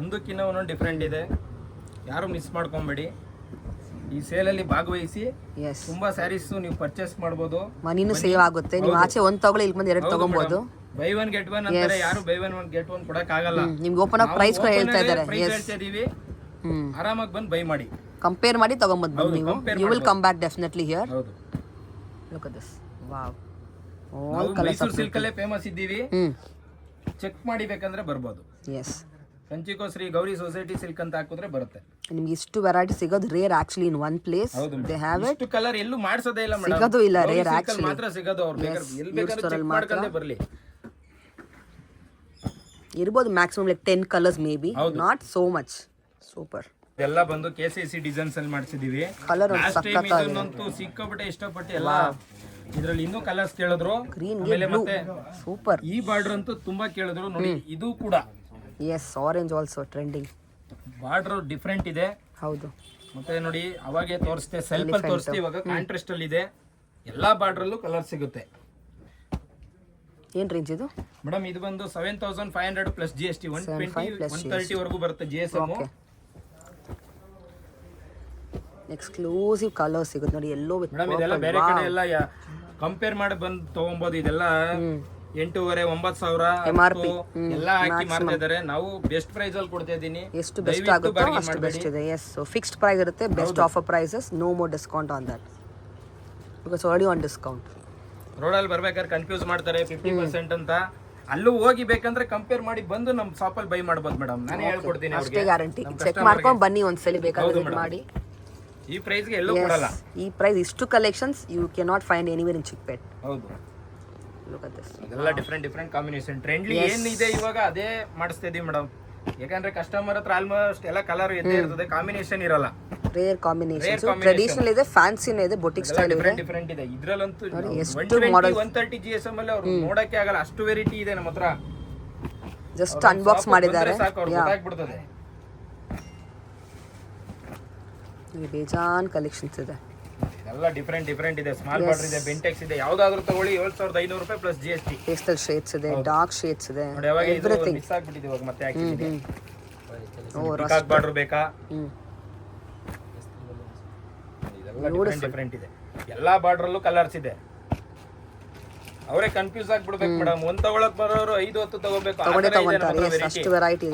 ಒಂದಕ್ಕಿಂತ ಒಂದೊಂದು ಡಿಫ್ರೆಂಟ್ ಇದೆ. ಯಾರು ಮಿಸ್ ಮಾಡ್ಕೊಂಬೇಡಿ. ಈ ಸೇಲಲ್ಲಿ ಭಾಗವಹಿಸಿ. ಎಸ್, ತುಂಬಾ ಸ್ಯಾರೀಸ್ ನೀವು ಪರ್ಚೇಸ್ ಮಾಡಬಹುದು. ಮನಿನೂ ಸೇವ್ ಆಗುತ್ತೆ. ನೀವು ಆಚೆ ಒಂದು ತಗೊಳ್ಳಿ, ಇಲ್ಲಿ ಬಂದು 2 ತಗೊಬಹುದು. ಬೈ 1 get 1 ಅಂತಾರೆ. ಯಾರು ಬೈ 1 get 1 ಕೊಡಕ್ ಆಗಲ್ಲ. ನಿಮ್ಗೆ ಓಪನ್ ಆಗಿ ಪ್ರೈಸ್ ಕೂಡ ಹೇಳ್ತಾ ಇದ್ದಾರೆ. ಹೇಳ್ತಾ ಇದೀವಿ, ಆರಾಮಾಗಿ ಬಂದು ಬೈ ಮಾಡಿ, ಕಂಪೇರ್ ಮಾಡಿ ತಗೊಂಬಂದು ನೀವು. You will come back definitely here. ಹೌದು, look at this. Wow, all colours. Mysuru silk ಅಲ್ಲೇ ಫೇಮಸ್ ಇದ್ದೀವಿ. ಚೆಕ್ ಮಾಡಿ ಬೇಕಂದ್ರೆ ಬರ್ಬೋದು. ಎಸ್, ಕಂಚಿಕೋಶ್ರೀ ಗೌರಿ ಸೊಸೈಟಿ ಸಿಲ್ಕ್ ಅಂತ ಹಾಕಿದ್ರೆ ಬರುತ್ತೆ. ನಿಮ್ಗೆ ಇಷ್ಟು ವೆರೈಟಿ ಸಿಗೋದು rare actually in one place. They have it. ಇಷ್ಟು ಕಲರ್ ಎಲ್ಲೂ ಮಾಡಿಸೋದೇ ಇಲ್ಲ ಮೇಡಮ್. ಸಿಗೋದು ಇಲ್ಲ, ರೇರ್ ಆಕ್ಚುಲಿ ಮಾತ್ರ ಸಿಗೋದು. ಅವ್ರು ಎಲ್ಲಿ ಬೇಕಾದ್ರೂ ಚೆಕ್ ಮಾಡ್ಕೊಂಡೇ ಬರಲಿ. ಇರ್ಬೋದು maximum like 10 colours may be, not so much. Super. ಎಲ್ಲ ಬಂದು KCC ಡಿಸೈನ್ಸ್ ಅಲ್ಲಿ ಮಾಡಿಸಿದೀವಿ. ಕಲರ್ ಇದನ್ನಂತೂ ಸಿಕ್ಕಾಪಟ್ಟೆ ಇಷ್ಟಪಟ್ಟು ಎಲ್ಲ. ಇದ್ರಲ್ಲಿ ಇನ್ನೂ ಕಲರ್ಸ್ ಕೇಳಿದ್ರು. ಆಮೇಲೆ ಮತ್ತೆ ಸೂಪರ್. ಈ ಬಾರ್ಡರ್ ಅಂತೂ ತುಂಬಾ ಕೇಳಿದ್ರು ನೋಡಿ. ಇದು ಕೂಡ yes, orange also trending. Border different ಇದೆ. ಹೌದು, ಮತ್ತೆ ನೋಡಿ ಅವಾಗೆ ತೋರಿಸ್ತೆ, ಸೆಲ್ಫ್ ಅಲ್ಲಿ ತೋರಿಸ್ತೀವಿ. ಇವಾಗ ಕಾಂಟ್ರಾಸ್ಟ್ ಅಲ್ಲಿ ಇದೆ. ಎಲ್ಲಾ ಬಾರ್ಡರ್ ಅಲ್ಲೂ ಕಲರ್ ಸಿಗುತ್ತೆ. ಏನ್ ರೇಂಜ್ ಇದು ಮೇಡಮ್? ಇದು ಬಂದು 7,500 ಪ್ಲಸ್ GST. 120 130 ವರೆಗೂ ಬರುತ್ತೆ GSM. ಎಕ್ಸ್ಕ್ಲೂಸಿವ್ ಕಲರ್ಸ್ ಸಿಗುತ್ತೆ ನೋಡಿ. ಎಲ್ಲೋ ಮೇಡಮ್ ಇದೆಲ್ಲ ಬೇರೆ ಕಡೆ ಎಲ್ಲ ಕಂಪೇರ್ ಮಾಡಿ ಬಂದು ತಗೊಬಹುದು. ಇದೆಲ್ಲ 8,500-9,000 MRP ಎಲ್ಲ ಹಾಕಿ ಮಾರ್ತಾ ಇದಾರೆ. ನಾವು ಬೆಸ್ಟ್ ಪ್ರೈಸ್ ಅಲ್ಲಿ ಕೊಡ್ತಾ ಇದೀನಿ. ಎಷ್ಟು ಬೆಸ್ಟ್ ಆಗುತ್ತೋ ಅಷ್ಟು ಬೆಸ್ಟ್ ಇದೆ. ಎಸ್, ಸೊ ಫಿಕ್ಸ್ಡ್ ಪ್ರೈಸ್ ಇರುತ್ತೆ. Best offer prices, no more discount on that because already on discount. ರೋಡಲ್ಲಿ ಬರ್ಬೇಕಾದ್ರೆ ಕನ್ಫ್ಯೂಸ್ ಮಾಡ್ತಾರೆ 50% ಅಂತ. ಅಲ್ಲೂ ಹೋಗಿ ಬೇಕಂದ್ರೆ ಕಂಪೇರ್ ಮಾಡಿ ಬಂದು ನಮ್ಮ ಶಾಪ್ ಅಲ್ಲಿ ಬೈ ಮಾಡಬಹುದು ಮೇಡಮ್. ನಾನು ಹೇಳ್ಕೊಡ್ತೀನಿ ಅಷ್ಟೇ ಗ್ಯಾರಂಟಿ. ಚೆಕ್ ಮಾಡ್ಕೊಂಡು ಬನ್ನಿ ಒಂದ್ಸಲಿ ಬೇಕಾದ್ರೆ ಮಾಡಿ. ಈ ಪ್ರೈಸ್ ಗೆ ಎಲ್ಲೂ ಕೊಡಲ್ಲ. ಈ ಪ್ರೈಸ್ ಇಷ್ಟು collections you can not find anywhere in Chickpet. ಹೌದು, ಲುಕ್ ಅಟ್ ದಿಸ್. ಇದೆಲ್ಲ ಡಿಫ್ರೆಂಟ್ ಕಾಂಬಿನೇಷನ್. ಟ್ರೆಂಡ್ಲಿ ಏನಿದೆ ಇವಾಗ ಅದೇ ಮಾಡಿಸ್ತಾ ಇದೀವಿ ಮೇಡಮ್. ಯಾಕಂದ್ರೆ ಕಸ್ಟಮರ್ ಹತ್ರ ಆಲ್ಮೋಸ್ಟ್ ಎಲ್ಲ ಕಲರ್ ಇದ್ದೇ ಇರ್ತದೆ, ಕಾಂಬಿನೇಷನ್ ಇರಲ್ಲ. Rare combinations. ಟ್ರೆಡಿಷನಲ್ ಇದೆ, ಫ್ಯಾನ್ಸಿನೂ ಇದೆ, ಬೊಟಿಕ್ ಸ್ಟೈಲ್ ಇದೆ. ಡಿಫ್ರೆಂಟ್ ಇದೆ. ಇದ್ರಲ್ಲಂತೂ ಎಷ್ಟು ಮಾಡೆಲ್ 130 GSM ಅಲ್ಲಿ ಅವ್ರು ನೋಡಕ್ಕೆ ಆಗಲ್ಲ, ಅಷ್ಟು ವೆರೈಟಿ ಇದೆ ನಮ್ಮ ಹತ್ರ. ಜಸ್ಟ್ ಅನ್ಬಾಕ್ಸ್ ಮಾಡಿದ್ದಾರೆ. ಗೊತ್ತಾಗ್ಬಿಡ್ತದೆ. ಬೇಜಾನ್ ಕಲೆಕ್ಷನ್ಸ್ ಇದೆ. ಎಲ್ಲ ಡಿಫ್ರೆಂಟ್ ಇದೆ. ಸ್ಮಾಲ್ ಬಾರ್ಡರ್ ಇದೆ, ಬೆಂಟೆಕ್ಸ್ ಇದೆ. ಯಾವ್ದಾದ್ರು ತಗೊಳ್ಳಿ 7500 ರೂಪಾಯಿ ಪ್ಲಸ್ GST. ಪೇಸ್ಟಲ್ ಶೇಡ್ಸ್ ಇದೆ, ಡಾರ್ಕ್ ಶೇಡ್ಸ್ ಇದೆ, ನೋಡಿ ಯಾವಾಗ ಇದು ಮಿಸ್ ಆಗ್ಬಿಟ್ಟಿದೆ ಇವಾಗ ಮತ್ತೆ ಹಾಕಿದ್ದೀನಿ. ಪಿಕಾಕ್ ಬಾರ್ಡರ್ ಬೇಕಾ? ಇದೆಲ್ಲ ಡಿಫ್ರೆಂಟ್ ಇದೆ. ಎಲ್ಲಾ ಬಾರ್ಡರ್ ಅಲ್ಲೂ ಕಲರ್ಸ್ ಇದೆ. ಅವರೇ ಕನ್ಫ್ಯೂಸ್ ಆಗ್ಬಿಡ್ಬೇಕು ಮೇಡಮ್. ಒಂದ್ ತಗೊಳಕ್ ಬರೋರು 5-10 ತಗೋಬೇಕು,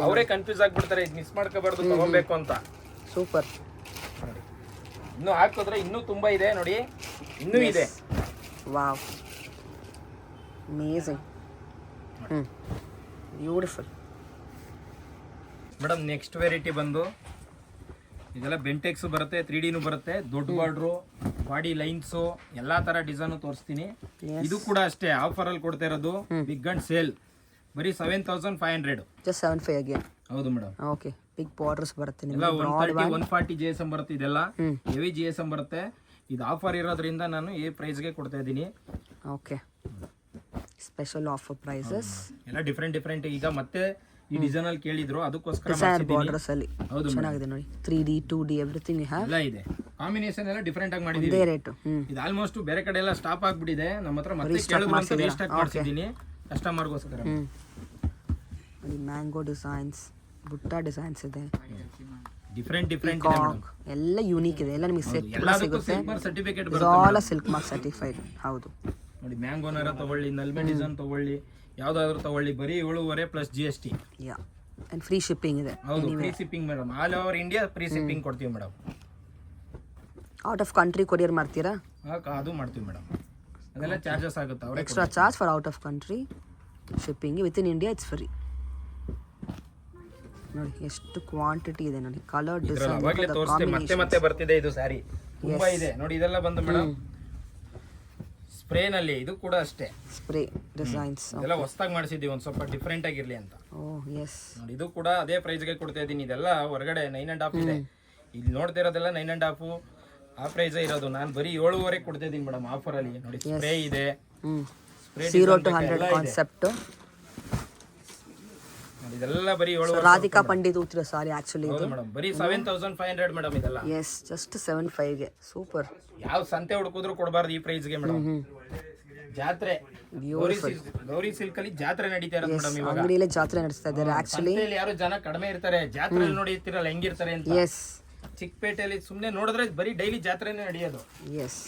ಅವರೇ ಕನ್ಫ್ಯೂಸ್ ಆಗ್ಬಿಡ್ತಾರೆ. ಇದು ಮಿಸ್ ಮಾಡ್ಕೋಬಾರ್ದು, ತಗೋಬೇಕು ಅಂತ. ಸೂಪರ್. ಇನ್ನು ಹಾಕಿದ್ರೆ ಇನ್ನೂ ತುಂಬಾ ಇದೆ ನೋಡಿ, ಇನ್ನೂ ಇದೆ. Wow, amazing. Beautiful madam. Next variety ಬಂದು ಇದೆಲ್ಲ ಬೆಂಟೆಕ್ಸ್ ಬರುತ್ತೆ, 3Dನೂ ಬರುತ್ತೆ, ದೊಡ್ಡ ಬಾರ್ಡ್ರು, ಬಾಡಿ ಲೈನ್ಸು, ಎಲ್ಲಾ ತರ ಡಿಸೈನ್ ತೋರಿಸ್ತೀನಿ. ಇದು ಕೂಡ ಅಷ್ಟೇ ಆಫರ್ ಅಲ್ಲಿ ಕೊಡ್ತಾ ಇರೋದು, ಬಿಗ್ ಅಂಡ್ ಸೇಲ್, ಬರೀ 7500. Just 75 again. ಹೌದು ಮೇಡಮ್. ಓಕೆ, ಬಿಗ್ ಬಾರ್ಡರ್ಸ್ ಬರುತ್ತೆ ನಿಮಗೆ. ಎಲ್ಲ 130 140 GSM ಬರುತ್ತೆ. ಇದೆಲ್ಲ ಹೆವಿ GSM ಬರುತ್ತೆ. ಇದು ಆಫರ್ ಇರೋದ್ರಿಂದ ನಾನು ಈ ಪ್ರೈಸ್ಗೆ ಕೊಡ್ತಾ ಇದ್ದೀನಿ. Okay, special offer prices. ಎಲ್ಲ ಡಿಫ್ರೆಂಟ್ ಈಗ ಮತ್ತೆ ಈ ಡಿಸೈನ್ ಅಲ್ಲಿ ಕೇಳಿದ್ರು, ಅದಕ್ಕೋಸ್ಕರ ಬಾರ್ಡರ್ಸ್ ಅಲ್ಲಿ ಚೆನ್ನಾಗಿದೆ ನೋಡಿ. 3D 2D everything you have. ಎಲ್ಲ ಇದೆ. ಕಾಂಬಿನೇಷನ್ ಎಲ್ಲ ಡಿಫ್ರೆಂಟ್ ಆಗಿ ಮಾಡಿದೀವಿ. ಇದೇ ರೇಟ್. ಇದು ಆಲ್ಮೋಸ್ಟ್ ಬೇರೆ ಕಡೆ ಎಲ್ಲ ಸ್ಟಾಪ್ ಆಗ್ಬಿಟ್ಟಿದೆ. ನಮ್ಮ ಹತ್ರ ಮತ್ತೆ ಕೇಳಿದ್ರು ಅಂತ ರೀಸ್ಟಾಕ್ ಮಾಡ್ತಿದ್ದೀನಿ ಕಸ್ಟಮರ್ಗೋಸ್ಕರ. ನೋಡಿ, ಮ್ಯಾಂಗೋ ಡಿಸೈನ್ಸ್, ಬುಟ್ಟ ಡಿಸೈನ್ಸ್ ಇದೆ, ಡಿಫ್ರೆಂಟ್ ಇದೆ ಮೇಡಮ್. ಎಲ್ಲ ಯೂನಿಕ್ ಇದೆ. ಎಲ್ಲ ನಿಮಗೆ ಸೆಟ್ ಸಿಗುತ್ತೆ. Certificate all silk mark certified. ಹೌದು ನೋಡಿ, ಮ್ಯಾಂಗೋನರ ತಗೊಳ್ಳಿ, ನಲ್ಮೆ ಡಿಸೈನ್ ತಗೊಳ್ಳಿ, ಯಾವ್ದಾದ್ರು ತಗೊಳ್ಳಿ, ಬರೀ 7.5 plus GST. Yeah, and free shipping ಇದೆ. ಹೌದು, free shipping madam. All over India free shipping ಕೊಡ್ತೀವಿ madam. Out of country courier ಮಾಡ್ತೀರಾ? ಅದು ಮಾಡ್ತೀವಿ ಮೇಡಮ್. ಅದೆಲ್ಲ ಚಾರ್ಜಸ್ ಆಗುತ್ತೆ. ಅವ್ರೆ extra charge for out of country shipping. Within India it's free. ನೋಡಿ ಎಷ್ಟು ಕ್ವಾಂಟಿಟಿ ಇದೆ ನೋಡಿ. ಕಲರ್ ಡಿಸೈನ್ ಅವಾಗಲೇ ತೋರಿಸ್ತೆ, ಮತ್ತೆ ಬರ್ತಿದೆ ಇದು ಸ್ಯಾರಿ. ತುಂಬಾ ಇದೆ ನೋಡಿ. ಇದೆಲ್ಲ ಬಂದು ಮೇಡಮ್ ಸ್ಪ್ರೇ ನಲ್ಲಿ. ಇದು ಕೂಡ ಅಷ್ಟೇ ಸ್ಪ್ರೇ ಡಿಸೈನ್ಸ್. ಇದೆಲ್ಲ ಹೊಸದಾಗಿ ಮಾಡಿಸಿದ್ದೀವಿ, ಒಂದು ಸ್ವಲ್ಪ ಡಿಫ್ರೆಂಟ್ ಆಗಿರ್ಲಿ ಅಂತ. ಓಹ್ ಎಸ್. ನೋಡಿ, ಇದು ಕೂಡ ಅದೇ ಪ್ರೈಸ್ಗೆ ಕೊಡ್ತಾ ಇದ್ದೀನಿ. ಇದೆಲ್ಲ ಹೊರಗಡೆ 9.5 ಇದೆ. ಇಲ್ಲಿ ನೋಡ್ತಾ ಇರೋದೆಲ್ಲ 9.5 ಆ ಪ್ರೈಸ್ ಇರೋದು. ನಾನು ಬರೀ 7.5 ಕೊಡ್ತಾ ಇದ್ದೀನಿ ಮೇಡಮ್ ಆಫರ್ ಅಲ್ಲಿ. ನೋಡಿ, ಸ್ಪ್ರೇ ಇದೆ, ಸ್ಪ್ರೇ 0 to 100 ಕಾನ್ಸೆಪ್ಟ್. ಇದೆಲ್ಲ ಬರೀ 7.5. ರಾಧಿಕಾ ಪಂಡಿತ್ ಉತ್ತಿರೋ ಸಾರಿ ಆಕ್ಚುಲಿ ಇದು ಮೇಡಮ್. ಬರೀ 7500 ಮೇಡಮ್ ಇದೆಲ್ಲ. ಎಸ್, ಜಸ್ಟ್ 75 ಗೆ. ಸೂಪರ್. ಯಾವ ಸಂತೆ ಹುಡುಕಿದ್ರು ಕೊಡಬಾರ್ದು ಈ ಪ್ರೈಸ್ಗೆ ಮೇಡಮ್. ಜಾತ್ರೆ ಗೌರಿ ಸಿಲ್ಕ್ ಅಲ್ಲಿ ಜಾತ್ರೆ ನಡೀತಾ ಇರೋದು ಮೇಡಮ್. ಇವಾಗ ಅಂಗಡಿಯಲ್ಲಿ ಜಾತ್ರೆ ನಡೆಸ್ತಾ ಇದ್ದಾರೆ ಆಕ್ಚುಲಿ. ಯಾರು ಜನ ಕಡಿಮೆ ಇರ್ತಾರೆ, ಜಾತ್ರೆಯಲ್ಲಿ ನೋಡಿರ್ತೀರಲ್ಲ ಹೆಂಗಿರ್ತಾರೆ ಅಂತ. ಎಸ್, ಚಿಕ್ಕಪೇಟೆಯಲ್ಲಿ ಸುಮ್ಮನೆ ನೋಡಿದ್ರೆ ಬರೀ ಡೈಲಿ ಜಾತ್ರೆನೇ ನಡೆಯೋದು. ಎಸ್,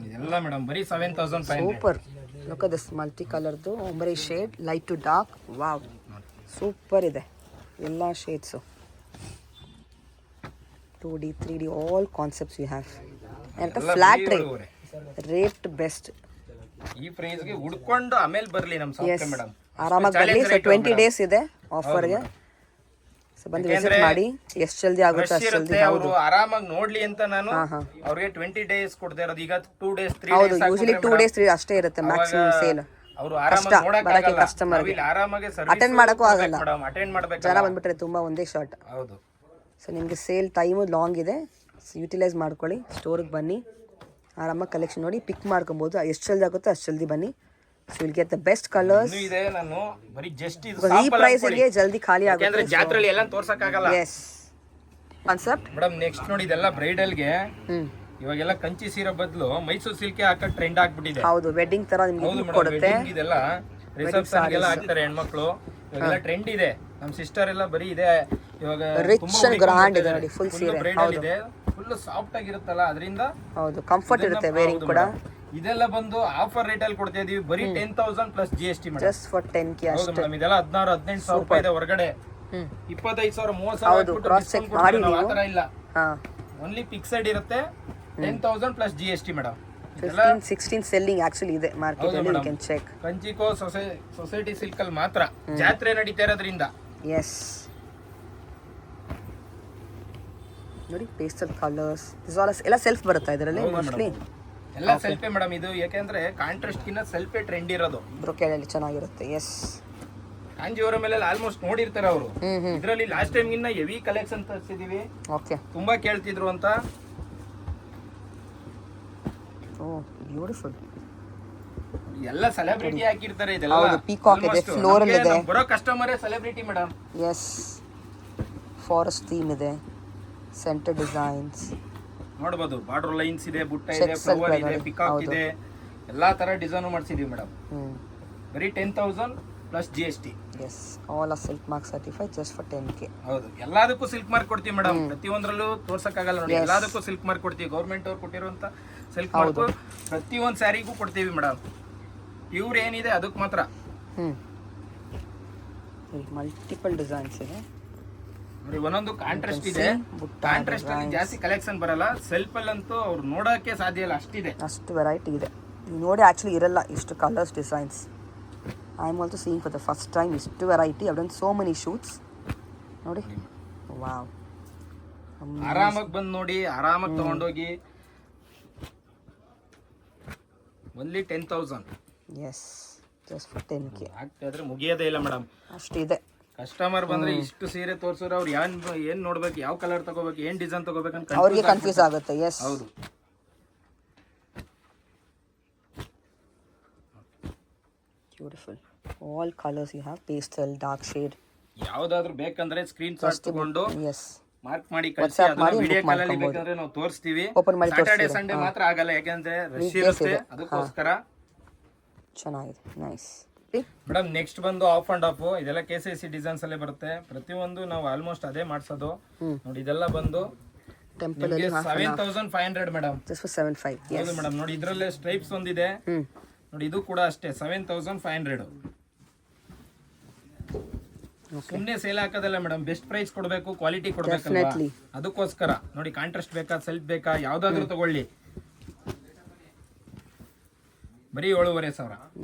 ಇದೆಲ್ಲ ಮೇಡಮ್ ಬರೀ 7500. Super. Look at this multi ಕಲರ್ದು ombre shade, light to dark. Wow, super ಇದೆ. ಎಲ್ಲ shades 2D 3D all concepts you have. ಅಂತ ಫ್ಲಾಟ್ ರೇಟ್ ಬೆಸ್ಟ್. ಈ ಪ್ರೈಸ್ಗೆ ಹುಡ್ಕೊಂಡು ಆಮೇಲೆ ಬರಲಿ ನಮ್ಮ ಶಾಪ್ಗೆ ಮೇಡಮ್. ಆರಾಮಾಗಿ ಬರಲಿ. ಸೊ 20 days ಇದೆ ಆಫರ್ಗೆ. ಸೊ ಬಂದು ವಿಸಿಟ್ ಮಾಡಿ. ಎಷ್ಟು ಜಲ್ದಿ ಆಗುತ್ತೆ ಅಷ್ಟು ಜಲ್ದಿ. ಅವರು ಆರಾಮಾಗಿ ನೋಡ್ಲಿ ಅಂತ ನಾನು ಅವ್ರಿಗೆ 20 days ಕೊಡ್ತಾ ಇರೋದು. ಈಗ 2 days 3 ಹೌದು, days ಯೂಶಲಿ 2 days 3 ಅಷ್ಟೇ ಇರುತ್ತೆ ಮ್ಯಾಕ್ಸಿಮಮ್ ಸೇಲ್. ಅವರು ಆರಾಮಾಗಿ ನೋಡಕ್ಕೆ ಕಸ್ಟಮರ್ ಆರಾಮಾಗಿ ಸರ್ವಿಸ್ ಅಟೆಂಡ್ ಮಾಡಕ್ಕೂ ಆಗಲ್ಲ. ಅಟೆಂಡ್ ಮಾಡಬೇಕು. ಜನ ಬಂದ್ಬಿಟ್ರೆ ತುಂಬಾ ಒಂದೇ ಶಾರ್ಟ್. ಹೌದು. ಸೊ ನಿಮಗೆ ಸೇಲ್ ಟೈಮು ಲಾಂಗ್ ಇದೆ. ಸೊ ಯುಟಿಲೈಸ್ ಮಾಡ್ಕೊಳ್ಳಿ. ಸ್ಟೋರಿಗೆ ಬನ್ನಿ, ಆರಾಮಾಗಿ ಕಲೆಕ್ಷನ್ ನೋಡಿ ಪಿಕ್ ಮಾಡ್ಕೊಬೋದು. ಎಷ್ಟು ಜಲ್ದಿ ಆಗುತ್ತೋ ಅಷ್ಟು ಜಲ್ದಿ ಬನ್ನಿ. So will get the best colours. ಇದೆ ನಾನು ಬರೀ ಜಸ್ಟ್ ಇದು ಈ ಪ್ರೈಸ್ಗೆ ಜಲ್ದಿ ಖಾಲಿ ಆಗುತ್ತೆ. ಯಾಕಂದ್ರೆ ಜಾತ್ರೆಯಲ್ಲಿ ಎಲ್ಲ ತೋರ್ಸಕ್ ಆಗಲ್ಲ. S concept madam. ನೆಕ್ಸ್ಟ್ ನೋಡಿ, ಇದೆಲ್ಲ ಬ್ರೈಡಲ್ಗೆ ಇವಾಗೆಲ್ಲ ಕಂಚಿ ಸೀರೆ ಬದಲು ಮೈಸೂರು ಸಿಲ್ಕೆ ಹಾಕೋ ಟ್ರೆಂಡ್ ಆಗ್ಬಿಟ್ಟಿದೆ. ಹೌದು, ವೆಡ್ಡಿಂಗ್ ತರ ನಿಮಗೆ ಕೊಡುತ್ತೆ. ಇದೆಲ್ಲ ರಿಸೆಪ್ಷನ್ ಎಲ್ಲ ಹಾಕ್ತಾರೆ ಹೆಣ್ಮಕ್ಳು. ಇವಾಗೆಲ್ಲ ಟ್ರೆಂಡ್ ಇದೆ. ನಮ್ಮ ಸಿಸ್ಟರ್ ಎಲ್ಲ ಬರೀ ಇದೆ ಇವಾಗ. ರಿಚ್ ಅಂಡ್ ಗ್ರಾಂಡ್ ಇದೆ ನೋಡಿ ಫುಲ್ ಸೀರೆ. ಬ್ರೈಡಲ್ ಇದೆ, ಫುಲ್ ಸಾಫ್ಟ್ ಆಗಿರುತ್ತಲ್ಲ, ಅದರಿಂದ ಹೌದು ಕಂಫರ್ಟ್ ಇರುತ್ತೆ ವೇರಿಂಗ್ ಕೂಡ. ಇದೆಲ್ಲ ಬಂದು ಆಫರ್ ರೇಟ್ ಅಲ್ಲಿ ಕೊಡ್ತಾ ಇದೀವಿ. ಬರೀ 10,000 plus GST madam. Just for 10K ಹೌದು ಅಷ್ಟೇ. ಮೇಡಮ್. ಇದೆಲ್ಲ 16,000-18,000 ರೂಪಾಯಿ ಇದೆ ಹೊರಗಡೆ. 25,000 30,000 ಕ್ರಾಸ್ ಚೆಕ್ ಮಾಡಿ ನೀವು. ಆತರ ಇಲ್ಲ. ಹಾ, ಓನ್ಲಿ ಫಿಕ್ಸೆಡ್ ಇರುತ್ತೆ. 10,000 plus GST madam. 15-16 selling actually ಇದೆ ಮಾರ್ಕೆಟ್ ಅಲ್ಲಿ. You can check. Kanchiko society silk ಅಲ್ಲಿ ಮಾತ್ರ ಜಾತ್ರೆ ನಡೀತಾ ಇರೋದ್ರಿಂದ. ಎಸ್, ನೋಡಿ ಪೇಸ್ಟಲ್ ಕಲರ್ಸ್ ಎಲ್ಲ ಸೆಲ್ಫ್ ಬರುತ್ತಾ ಇದರಲ್ಲಿ ಮೋಸ್ಟ್ಲಿ. ಎಲ್ಲ ಸೆಲ್ಫೇ ಮೇಡಮ್. ಇದು ಯಾಕೆಂದ್ರೆ ಕಾಂಟ್ರಾಸ್ಟ್ ಗಿನ್ನ ಸೆಲ್ಫೇ ಟ್ರೆಂಡ್ ಇರೋದು. ಬ್ರೊಕೆಡಲ್ಲಿ ಚೆನ್ನಾಗಿರುತ್ತೆ. ಎಸ್, ಕಾಂಜಿವರಂ ಮೇಲೆ ಆಲ್ಮೋಸ್ಟ್ ನೋಡಿರ್ತಾರೆ ಅವರು. ಇದರಲ್ಲಿ ಲಾಸ್ಟ್ ಟೈಮ್ ಗಿನ್ನ ಹೆವಿ ಕಲೆಕ್ಷನ್ ತರಿಸಿದೀವಿ. ಓಕೆ, ತುಂಬಾ ಕೇಳ್ತಿದ್ರು ಅಂತ. ಓ ಬ್ಯೂಟಿಫುಲ್. ಎಲ್ಲ ಸೆಲೆಬ್ರಿಟಿ ಹಾಕಿರ್ತಾರೆ ಇದೆಲ್ಲ. ಹೌದು, ಪೀಕಾಕ್ ಇದೆ, ಫ್ಲೋರಲ್ ಇದೆ. ಬರೋ ಕಸ್ಟಮರೇ celebrity madam. Yes, forest theme ಇದೆ. ಸೆಂಟರ್ ಡಿಸೈನ್ಸ್ ನೋಡ್ಬೋದು. ಬಾರ್ಡರ್ ಲೈನ್ಸ್ ಇದೆ, ಬುಟ್ಟ ಇದೆ, ಫ್ಲವರ್ ಇದೆ, ಪಿಕಾಕ್ ಇದೆ, ಎಲ್ಲಾ ತರ ಡಿಸೈನ್ ಮಾಡಿಸಿದೀವಿ ಮೇಡಮ್. ಬರೀ 10,000 plus GST. Yes, all are silk mark certified just for 10K. ಹೌದು, ಎಲ್ಲದಕ್ಕೂ ಸಿಲ್ಕ್ ಮಾರ್ಕ್ ಕೊಡ್ತೀವಿ ಮೇಡಮ್. ಪ್ರತಿಯೊಂದ್ರಲ್ಲೂ ತೋರ್ಸಕ್ಕಾಗಲ್ಲ ನೋಡಿ, ಎಲ್ಲದಕ್ಕೂ ಸಿಲ್ಕ್ ಮಾರ್ಕ್ ಕೊಡ್ತೀವಿ. ಗೌರ್ಮೆಂಟ್ ಅವ್ರು ಕೊಟ್ಟಿರುವಂತ ಸಿಲ್ಕ್ ಮಾರ್ಕ್ ಪ್ರತಿಯೊಂದು ಸ್ಯಾರಿಗೂ ಕೊಡ್ತೀವಿ ಮೇಡಮ್. ಪ್ಯೂರ್ ಏನಿದೆ ಅದಕ್ಕೆ ಮಾತ್ರ. ಮಲ್ಟಿಪಲ್ ಡಿಸೈನ್ಸ್ ಇದೆ ನೋಡಿ, ಒಂದೊಂದು ಕಾಂಟ್ರಾಸ್ಟ್ ಇದೆ. ಕಾಂಟ್ರಾಸ್ಟ್ ಅಲ್ಲಿ ಜಾಸ್ತಿ ಕಲೆಕ್ಷನ್ ಬರಲ್ಲ. ಸೆಲ್ಫ್ ಅಲ್ಲಂತೂ ಅವ್ರು ನೋಡೋಕೆ ಸಾಧ್ಯ ಇಲ್ಲ, ಅಷ್ಟಿದೆ. ಅಷ್ಟು ವೆರೈಟಿ ಇದೆ. ನೋಡಿ ಆ್ಯಕ್ಚುಲಿ ಇರಲ್ಲ ಇಷ್ಟು colours designs. I am also seeing for the first time ಇಷ್ಟು variety. I done so many shoots. ನೋಡಿ, ವಾವ್, ಆರಾಮಾಗಿ ಬಂದು ನೋಡಿ, ಆರಾಮಾಗಿ ತಗೊಂಡೋಗಿ. Only 10,000. Yes, just for 10K. ಆಗ್ತಾ ಇದ್ರೆ ಮುಗಿಯೋದೇ ಇಲ್ಲ ಮೇಡಮ್, ಅಷ್ಟಿದೆ. ಕಸ್ಟಮರ್ ಬಂದ್ರೆ ಇಷ್ಟು ಸೀರೆ ತೋರ್ಸಿದ್ರೆ ಅವ್ರು ಏನ್ ನೋಡ್ಬೇಕು, ಯಾವ ಕಲರ್ ತಗೋಬೇಕು, ಏನ್ ಡಿಸೈನ್ ತಗೋಬೇಕಂತ ಅವ್ರಿಗೆ ಕನ್ಫ್ಯೂಸ್ ಆಗುತ್ತೆ. ಎಸ್, ಹೌದು. Beautiful all colours you have, pastel, dark shade. ಯಾವ್ದಾದ್ರು ಬೇಕಂದ್ರೆ ಸ್ಕ್ರೀನ್ ಶಾಟ್ ತಗೊಂಡು ಎಸ್, ಮಾರ್ಕ್ ಮಾಡಿ ಕಳಿಸಿ. ವಿಡಿಯೋ ಕಾಲ್ ಅಲ್ಲಿ ಬೇಕಂದ್ರೆ ನಾವು ತೋರಿಸ್ತೀವಿ. ಓಪನ್ ಮಾಡಿ ಸಾಟರ್ಡೆ ಸಂಡೇ ಮಾತ್ರ ಆಗಲ್ಲ, ಯಾಕಂದ್ರೆ ರಶ್ ಇರುತ್ತೆ, ಅದಕ್ಕೋಸ್ಕರ. ಚೆನ್ನಾಗಿದೆ, ನೈಸ್. ಮೇಡಮ್ ನೆಕ್ಸ್ಟ್ ಬಂದು ಆಫ್ ಅಂಡ್ ಆಫ್. ಇದೆಲ್ಲ KCC ಡಿಸೈನ್ಸ್ ಅಲ್ಲೇ ಬರುತ್ತೆ. ಪ್ರತಿಯೊಂದು ನಾವು ಆಲ್ಮೋಸ್ಟ್ ಅದೇ ಮಾಡ್ಸೋದು ನೋಡಿ. ಇದೆಲ್ಲ ಬಂದು ಟೆಂಪಲ್ 7,500 ಮೇಡಮ್. Just for 7,500. ಹೌದು ಮೇಡಮ್. ನೋಡಿ ಇದ್ರಲ್ಲೇ ಸ್ಟ್ರೈಪ್ಸ್ ಒಂದಿದೆ ನೋಡಿ, ಇದು ಕೂಡ ಅಷ್ಟೇ 7,500. ಸುಮ್ಮನೆ ಸೇಲ್ ಹಾಕೋದಲ್ಲ ಮೇಡಮ್, ಬೆಸ್ಟ್ ಪ್ರೈಸ್ ಕೊಡಬೇಕು, ಕ್ವಾಲಿಟಿ ಕೊಡಬೇಕಲ್ವಾ, ಅದಕ್ಕೋಸ್ಕರ. ನೋಡಿ ಕಾಂಟ್ರಾಸ್ಟ್ ಬೇಕಾ, ಸೆಲ್ಫ್ ಬೇಕಾ, ಯಾವ್ದಾದ್ರು ತಗೊಳ್ಳಿ. ಬರೀ 7,500.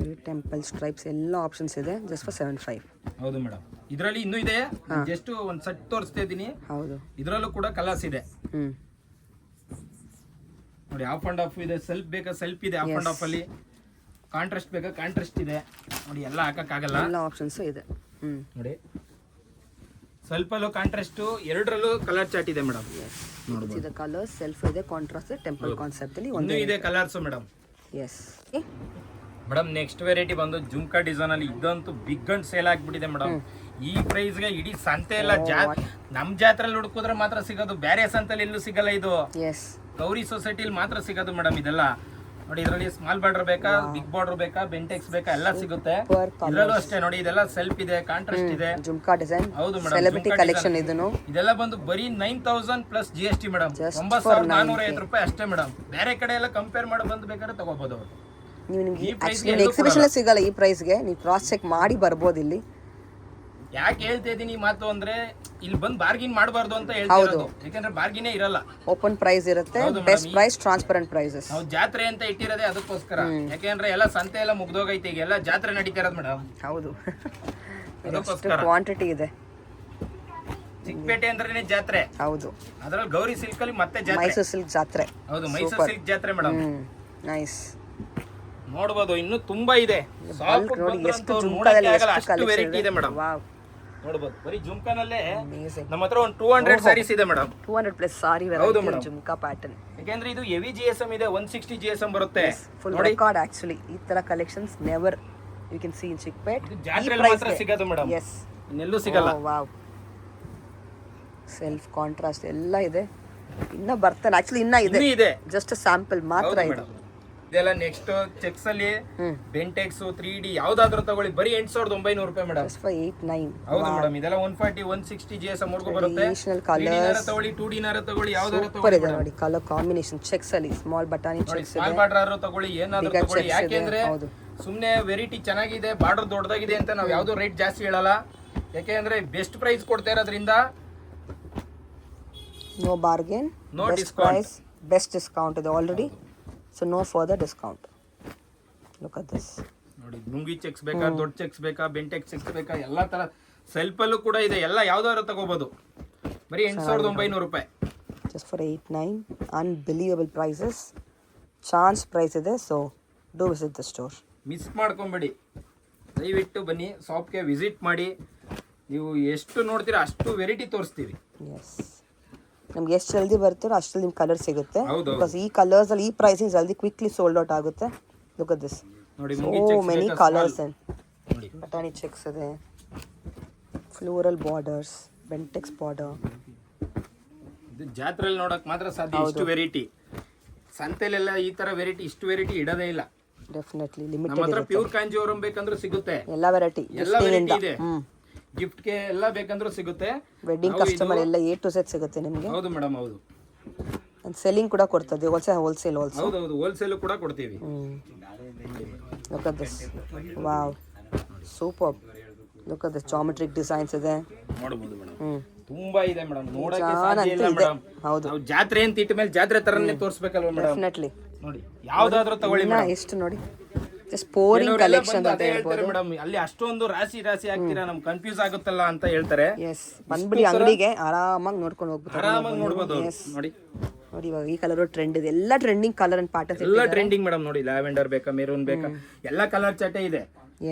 ಟೆಂಪಲ್ ಸ್ಟ್ರೈಪ್ಸ್ ಎಲ್ಲ ಆಪ್ಷನ್ಸ್ ಇದೆ ಜಸ್ಟ್ ಫಾರ್ 7,500. ಹೌದು ಮೇಡಮ್. ಇದರಲ್ಲಿ ಇನ್ನೂ ಇದೆ, ಜಸ್ಟ್ ಒಂದು ಸೆಟ್ ತೋರಿಸ್ತಾ ಇದ್ದೀನಿ. ಹೌದು, ಇದರಲ್ಲೂ ಕೂಡ ಕಲರ್ಸ್ ಇದೆ ನೋಡಿ. ಆಫ್ ಅಂಡ್ ಆಫ್ ಇದೆ, ಸೆಲ್ಫ್ ಬೇಕಾ ಸೆಲ್ಫ್ ಇದೆ ಆಫ್ ಅಂಡ್ ಆಫ್ ಅಲ್ಲಿ, ಕಾಂಟ್ರಾಸ್ಟ್ ಬೇಕಾ ಕಾಂಟ್ರಾಸ್ಟ್ ಇದೆ ನೋಡಿ. ಎಲ್ಲ ಹಾಕಕ್ಕಾಗಲ್ಲ, ಎಲ್ಲ ಆಪ್ಷನ್ಸ್ ಇದೆ ನೋಡಿ. ಸೆಲ್ಫ್ ಅಲ್ಲೂ ಕಾಂಟ್ರಾಸ್ಟ್, ಎರಡರಲ್ಲೂ ಕಲರ್ ಚಾರ್ಟ್ ಇದೆ ಮೇಡಮ್. ಇದೆ ಕಲರ್ಸ್, ಸೆಲ್ಫ್ ಇದೆ, ಕಾಂಟ್ರಾಸ್ಟ್, ಟೆಂಪಲ್ ಕಾನ್ಸೆಪ್ಟ್ ಅಲ್ಲಿ ಒಂದು ಇದೆ colours madam. Yes madam next variety ಬಂದು ಜುಮ್ಕಾ ಡಿಸೈನ್ ಅಲ್ಲಿ. ಇದಂತೂ ಬಿಗ್ ಅಂಡ್ ಸೇಲ್ ಆಗ್ಬಿಟ್ಟಿದೆ ಮೇಡಮ್. ಈ ಪ್ರೈಸ್ಗೆ ಇಡೀ ಸಂತೆ ಎಲ್ಲ ನಮ್ ಜಾತ್ರೆಯಲ್ಲಿ ಹುಡುಕಿದ್ರೆ ಮಾತ್ರ ಸಿಗೋದು, ಬೇರೆ ಸಂತೆಯಲ್ಲಿ ಎಲ್ಲೂ ಸಿಗಲ್ಲ. ಇದು ಎಸ್, ಗೌರಿ ಸೊಸೈಟಿಲಿ ಮಾತ್ರ ಸಿಗೋದು ಮೇಡಮ್ ಇದೆಲ್ಲ. ನೋಡಿ ಇದರಲ್ಲಿ ಸ್ಮಾಲ್ ಬಾರ್ಡರ್ ಬೇಕಾ, ಬಿಗ್ ಬಾರ್ಡರ್ ಬೇಕಾ, ಬೆಂಟೆಕ್ಸ್ ಬೇಕಾ, ಎಲ್ಲ ಸಿಗುತ್ತೆ. ಇದರಲ್ಲೂ ಅಷ್ಟೇ ನೋಡಿ, ಇದೆಲ್ಲ ಸೆಲ್ಫ್ ಇದೆ, ಕಾಂಟ್ರಾಸ್ಟ್ ಇದೆ. ಜುಮ್ಕಾ ಡಿಸೈನ್, ಹೌದು ಮೇಡಮ್, ಸೆಲೆಬ್ರಿಟಿ ಕಲೆಕ್ಷನ್. ಇದೆಲ್ಲ ಬಂದು ಬರೀ 9,000 ಪ್ಲಸ್ GST ಮೇಡಮ್. 9,450 ರೂಪಾಯಿ ಅಷ್ಟೇ ಮೇಡಮ್. ಬೇರೆ ಕಡೆ ಎಲ್ಲ ಕಂಪೇರ್ ಮಾಡಿ ಬಂದು ಬೇಕಾದ್ರೆ ತಗೋಬಹುದು ಅವರು. ನೀವು ನಿಮ್ಗೆ ಎಕ್ಸಿಬಿಷನ್ ಸಿಗಲ್ಲ ಈ ಪ್ರೈಸ್ಗೆ, ನೀವು ಕ್ರಾಸ್ ಚೆಕ್ ಮಾಡಿ ಬರ್ಬೋದು ಇಲ್ಲಿ. ಯಾಕೆ ಹೇಳ್ತಾ ಇದೀನಿ ಈ ಮಾತು ಅಂದ್ರೆ, ಇಲ್ಲಿ ಬಂದು ಬಾರ್ಗಿನ್ ಮಾಡಬಾರ್ದು ಅಂತ ಹೇಳ್ತಿರೋದು. ಯಾಕಂದ್ರೆ ಬಾರ್ಗಿನೇ ಇರಲ್ಲ, ಓಪನ್ ಪ್ರೈಸ್ ಇರುತ್ತೆ, ಬೆಸ್ಟ್ ಪ್ರೈಸ್, ಟ್ರಾನ್ಸ್ಪರೆಂಟ್ ಪ್ರೈಸಸ್. ನಾವು ಜಾತ್ರೆ ಅಂತ ಇಟ್ಟಿರೋದೇ ಅದಕ್ಕೋಸ್ಕರ. ಯಾಕೆಂದ್ರೆ ಎಲ್ಲ ಸಂತೆ ಎಲ್ಲ ಮುಗ್ದೋಗೈತೆ, ಈಗ ಎಲ್ಲ ಜಾತ್ರೆ ನಡೀತಾ ಇರೋದು ಮೇಡಮ್. ಹೌದು, ಅದಕ್ಕೋಸ್ಕರ ಕ್ವಾಂಟಿಟಿ ಇದೆ. ಚಿಕ್ಕಪೇಟೆ ಅಂದ್ರೆ ಜಾತ್ರೆ. ಹೌದು, ಅದ್ರಲ್ಲಿ ಗೌರಿ ಸಿಲ್ಕ್ ಅಲ್ಲಿ ಮತ್ತೆ ಜಾತ್ರೆ, ಮೈಸೂರು ಸಿಲ್ಕ್ ಜಾತ್ರೆ. ಹೌದು, ಮೈಸೂರು ಸಿಲ್ಕ್ ಜಾತ್ರೆ ಮೇಡಮ್. ನೈಸ್. ನೋಡಬಹುದು, ಇನ್ನು ತುಂಬಾ ಇದೆ. ನೋಡಿ ಎಷ್ಟು ಜುಮ್ಕಾದಲ್ಲಿ ಅಷ್ಟು ವೆರೈಟಿ ಇದೆ ಮೇಡಮ್. ವಾವ್, ನೋಡಬಹುದು. ಬರೀ ಜುಮ್ಕಾನಲ್ಲೇ ನಮ್ಮ ಹತ್ರ ಒಂದು 200 ಸ್ಯಾರೀಸ್ ಇದೆ madam. 200 plus sari variety jhumka pattern. ಯಾಕಂದ್ರೆ ಇದು ಹೆವಿ GSM ಇದೆ, 160 GSM ಬರುತ್ತೆ. Full record actually. ಈ ತರ collections never you can see in Chickpet. ಜಾತ್ರೆಯಲ್ಲಿ ಮಾತ್ರ ಸಿಗೋದು ಮೇಡಮ್. ಎಸ್, ಇನ್ನೆಲ್ಲೂ ಸಿಗಲ್ಲ. ವಾವ್, ಸೆಲ್ಫ್ ಕಾಂಟ್ರಾಸ್ಟ್ ಎಲ್ಲ ಇದೆ. ಇನ್ನ ಬರ್ತಾನೆ ಆಕ್ಚುಲಿ, ಇನ್ನ ಇದೆ, ಜಸ್ಟ್ ಸ್ಯಾಂಪಲ್ ಮಾತ್ರ ಇದೆ. ಇದೆಲ್ಲ ನೆಕ್ಸ್ಟ್ ಚೆಕ್ಸ್ ಅಲ್ಲಿ ಬೆಂಟೆಕ್ಸ್ 3D ಯಾವ್ದಾದ್ರು ತಗೊಳ್ಳಿ, ಬರೀ 8,900 ರೂಪಾಯಿ ಮೇಡಮ್. 8,900. ಹೌದು ಮೇಡಮ್. ಇದೆಲ್ಲ 140 160 GSM ವರ್ಗೂ ಬರುತ್ತೆ. 3D ನಾರ ತಗೊಳ್ಳಿ, 2D ನಾರ ತಗೊಳ್ಳಿ, ಯಾವ್ದಾದ್ರು ತಗೊಳ್ಳಿ. ನೋಡಿ ಕಲರ್ ಕಾಂಬಿನೇಷನ್ ಚೆಕ್ಸ್ ಅಲ್ಲಿ ಸ್ಮಾಲ್ ಬಟಾನಿ ಚೆಕ್ಸ್ ಇದೆ, ಸ್ಮಾಲ್ ಬಾರ್ಡರ್ ತಗೊಳ್ಳಿ, ಏನಾದ್ರು ತಗೊಳ್ಳಿ. ಯಾಕೆಂದ್ರೆ ಸುಮ್ನೆ ವೆರೈಟಿ ಚೆನ್ನಾಗಿದೆ, ಬಾರ್ಡರ್ ದೊಡ್ಡದಾಗಿದೆ ಅಂತ ನಾವು ಯಾವ್ದು ರೇಟ್ ಜಾಸ್ತಿ ಹೇಳಲ್ಲ. ಯಾಕೆಂದ್ರೆ ಬೆಸ್ಟ್ ಪ್ರೈಸ್ ಕೊಡ್ತಾ ಇರೋದ್ರಿಂದ. No bargain, no best price, best discount ಇದೆ already. So no further discount. Look at this. ನೋಡಿ, ಲುಂಗಿ ಚೆಕ್ಸ್ ಬೇಕಾ, ದೊಡ್ಡ ಚೆಕ್ಸ್ ಬೇಕಾ, ಬೆಂಟೆಕ್ಸ್ ಚೆಕ್ಸ್ ಬೇಕಾ, ಎಲ್ಲಾ ತರ ಸೆಲ್ಫ್ ಅಲ್ಲೂ ಕೂಡ ಇದೆ. ಎಲ್ಲ ಯಾವ್ದಾದ್ರು ತಗೋಬಹುದು, ಬರೀ 8,900 ರೂಪಾಯಿ. Just for 8,900. Unbelievable prices. Chance price ಇದೆ. So do visit the store. Miss ಮಾಡ್ಕೊಂಬೇಡಿ, ದಯವಿಟ್ಟು ಬನ್ನಿ ಶಾಪ್ಗೆ ವಿಸಿಟ್ ಮಾಡಿ. ನೀವು ಎಷ್ಟು ನೋಡ್ತೀರಾ ಅಷ್ಟು ವೆರೈಟಿ ತೋರಿಸ್ತೀವಿ. ಎಸ್, ನಮ್ಗೆ ಎಷ್ಟು ಜಲ್ದಿ ಬರ್ತೀರೋ ಅಷ್ಟು ಜಲ್ದಿ ನಿಮ್ಗೆ ಕಲರ್ ಸಿಗುತ್ತೆ. ಹೌದು, ಬಿಕಾಸ್ ಈ ಕಲರ್ಸ್ ಅಲ್ಲಿ ಈ ಪ್ರೈಸಿಂಗ್ ಜಲ್ದಿ ಕ್ವಿಕ್ಲಿ ಸೋಲ್ಡ್ ಔಟ್ ಆಗುತ್ತೆ. ಲುಕ್ ಅಟ್ ದಿಸ್, ನೋಡಿ, ಸೋ ಮೆನಿ ಕಲರ್ಸ್. ಅಂಡ್ ಬಟಾಣಿ ಚೆಕ್ಸ್ ಇದೆ, ಫ್ಲೋರಲ್ ಬಾರ್ಡರ್ಸ್, ಬೆಂಟೆಕ್ಸ್ ಬಾರ್ಡರ್, ಇದು ಜಾತ್ರೆಯಲ್ಲಿ ನೋಡಕ್ ಮಾತ್ರ ಸಾಧ್ಯ ಇಷ್ಟು ವೆರೈಟಿ. ಸಂತೆಲೆಲ್ಲ ಈ ತರ ವೆರೈಟಿ ಇಷ್ಟು ವೆರೈಟಿ ಇಡೋದೇ ಇಲ್ಲ. ಡೆಫಿನೆಟ್ಲಿ ನಮ್ಮ ಲಿಮಿಟೆಡ್ ಹತ್ರ ಪ್ಯೂರ್ ಕಾಂಜೀವರಂ ಬೇಕಂದ್ರೂ ಸಿಗುತ್ತೆ, ಎಲ್ಲ ವೆರೈಟಿ. ಎಲ್ಲ ವೆರೈಟಿ ಇದೆ. ಗಿಫ್ಟ್ಗೆ ಎಲ್ಲ ಬೇಕಂದ್ರೂ ಸಿಗುತ್ತೆ. ವೆಡ್ಡಿಂಗ್ ಕಸ್ಟಮರ್ ಎಲ್ಲ A to Z ಸಿಗುತ್ತೆ ನಿಮಗೆ. ಹೌದು ಮೇಡಮ್, ಹೌದು. ಸೆಲ್ಲಿಂಗ್ ಕೂಡ ಕೊಡ್ತದೆ, ಹೋಲ್ಸೇಲ್ ಆಲ್ಸೋ. ಹೌದೌದು, ಹೋಲ್ಸೇಲ್ ಕೂಡ ಕೊಡ್ತೀವಿ. Look at this, wow, super. Look at this geometric designs ಇದೆ, ನೋಡಬಹುದು ಮೇಡಮ್. ತುಂಬಾ ಇದೆ ಮೇಡಮ್, ನೋಡಕ್ಕೆ ಸಾಧ್ಯ ಇಲ್ಲ ಮೇಡಮ್. ಹೌದು, ನಾವು ಜಾತ್ರೆ ಅಂತ ಇಟ್ಟ ಮೇಲೆ ಜಾತ್ರೆ ತರನೇ ತೋರಿಸಬೇಕಲ್ವಾ ಮೇಡಮ್? ಡೆಫಿನೆಟ್ಲಿ. ನೋಡಿ, ಯಾವ್ದಾದ್ರೂ ತಗೊಳ್ಳಿ ಮೇಡಮ್. ಎಷ್ಟು ನೋಡಿ, ಜಸ್ಟ್ ಪೋರಿಂಗ್ ಕಲೆಕ್ಷನ್ ಅಂತ ಹೇಳ್ಬೋದು ಮೇಡಮ್. ಅಲ್ಲಿ ಅಷ್ಟೊಂದು ರಾಶಿ ಹಾಕ್ತೀರಾ, ನಮ್ಗೆ ಕನ್ಫ್ಯೂಸ್ ಆಗುತ್ತಲ್ಲ ಅಂತ ಹೇಳ್ತಾರೆ. ಎಸ್, ಬಂದ್ಬಿಡಿ ಅಂಗಡಿಗೆ ಆರಾಮಾಗಿ ನೋಡ್ಕೊಂಡು ಹೋಗ್ಬಿಟ್ಟು ಆರಾಮಾಗಿ ನೋಡ್ಬೋದು. ನೋಡಿ ನೋಡಿ, ಇವಾಗ ಈ ಕಲರ್ ಟ್ರೆಂಡ್ ಇದೆ, ಎಲ್ಲ ಟ್ರೆಂಡಿಂಗ್ ಕಲರ್ ಅಂಡ್ ಪ್ಯಾಟರ್ನ್ ಎಲ್ಲ ಟ್ರೆಂಡಿಂಗ್ ಮೇಡಮ್. ನೋಡಿ, ಲ್ಯಾವೆಂಡರ್ ಬೇಕಾ, ಮೆರೂನ್ ಬೇಕಾ, ಎಲ್ಲ ಕಲರ್ ಚಟೆ ಇದೆ.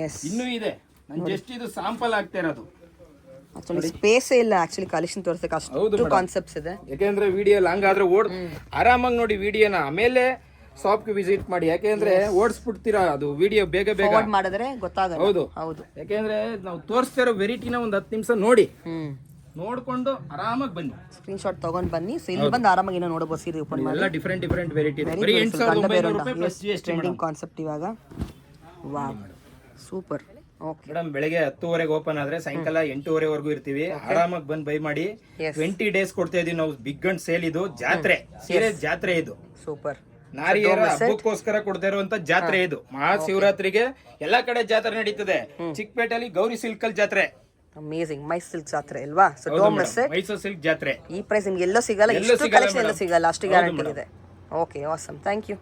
ಎಸ್, ಇನ್ನೂ ಇದೆ. ನಾನು ಜಸ್ಟ್ ಇದು ಸ್ಯಾಂಪಲ್ ಆಗ್ತಾ ಇರೋದು. ಆಕ್ಚುಲಿ ಸ್ಪೇಸ್ ಇಲ್ಲ ಆಕ್ಚುಲಿ ಕಲೆಕ್ಷನ್ ತೋರ್ಸಕ್ಕೆ, ಅಷ್ಟು ಕಾನ್ಸೆಪ್ಟ್ಸ್ ಇದೆ. ಯಾಕೆಂದ್ರೆ ವಿಡಿಯೋ ಲಾಂಗ್ ಆದ್ರೆ ಆರಾಮಾಗಿ ನೋಡಿ ವಿಡಿಯೋನ, ಆಮೇಲೆ ಶಾಪ್ಗೆ ವಿಸಿಟ್ ಮಾಡಿ. ಯಾಕೆಂದ್ರೆ ಓಡಿಸ್ಬಿಡ್ತೀರಾ, ಅದು ವಿಡಿಯೋ ಬೇಗ ಮಾಡಿದ್ರೆ ಗೊತ್ತಾಗಲ್ಲ. ಹೌದು ಹೌದು, ಯಾಕೆಂದ್ರೆ ನಾವು ತೋರಿಸ್ತಾ ಇರೋ ವೆರೈಟಿನ ಒಂದು 10 ನಿಮಿಷ ನೋಡಿ, ನೋಡ್ಕೊಂಡು ಆರಾಮಾಗಿ ಬನ್ನಿ, ಸ್ಕ್ರೀನ್ ಶಾಟ್ ತಗೊಂಡ್ ಬನ್ನಿ. ಸೊ ಇಲ್ಲಿ ಬಂದು ಆರಾಮಾಗಿ ಏನೋ ನೋಡಬಹುದು. ಸೀರೆ ಓಪನ್ ಮಾಡಿ, ಎಲ್ಲ ಡಿಫರೆಂಟ್ ವೆರೈಟಿ ಇದೆ. ಬರೀ 8,900 ರೂಪಾಯಿ ಪ್ಲಸ್ GST ಟ್ರೆಂಡಿಂಗ್ ಕಾನ್ಸೆಪ್ಟ್ ಇವಾಗ. Wow, super. ಓಕೆ ಮೇಡಮ್, ಬೆಳಗ್ಗೆ 10:30 ಓಪನ್ ಆದ್ರೆ ಸಾಯಂಕಾಲ 8:30 ಇರ್ತೀವಿ. ಆರಾಮಾಗಿ ಬಂದು ಬೈ ಮಾಡಿ. 20 ಡೇಸ್ ಕೊಡ್ತಾ ಇದೀವಿ ನಾವು. ಬಿಗ್ ಅಂಡ್ ಸೇಲ್ ಇದು. ಜಾತ್ರೆ, ಸೀರಿಯಸ್ ಜಾತ್ರೆ ಇದು. ಸೂಪರ್. ನಾರಿಯರ ಹಬ್ಬಕ್ಕೋಸ್ಕರ ಕೊಡ್ತಾ ಇರುವಂತ ಜಾತ್ರೆ ಇದು. ಮಹಾಶಿವರಾತ್ರಿಗೆ ಎಲ್ಲಾ ಕಡೆ ಜಾತ್ರೆ ನಡೀತದೆ. ಚಿಕ್ಕಪೇಟೆಯಲ್ಲಿ ಗೌರಿ ಸಿಲ್ಕ್ ಅಲ್ಲಿ ಜಾತ್ರೆ. ಅಮೇಜಿಂಗ್. ಮೈಸೂರು ಸಿಲ್ಕ್ ಜಾತ್ರೆ ಅಲ್ವಾ? So don't miss it. Mysuru silk ಜಾತ್ರೆ ಈ ಪ್ರೈಸ್ ನಿಮ್ಗೆ ಎಲ್ಲೋ ಸಿಗಲ್ಲ, ಇಷ್ಟು ಕಲೆಕ್ಷನ್ ಎಲ್ಲೋ ಸಿಗಲ್ಲ, ಅಷ್ಟು ಗ್ಯಾರಂಟಿ ಇದೆ. Okay, awesome, thank you.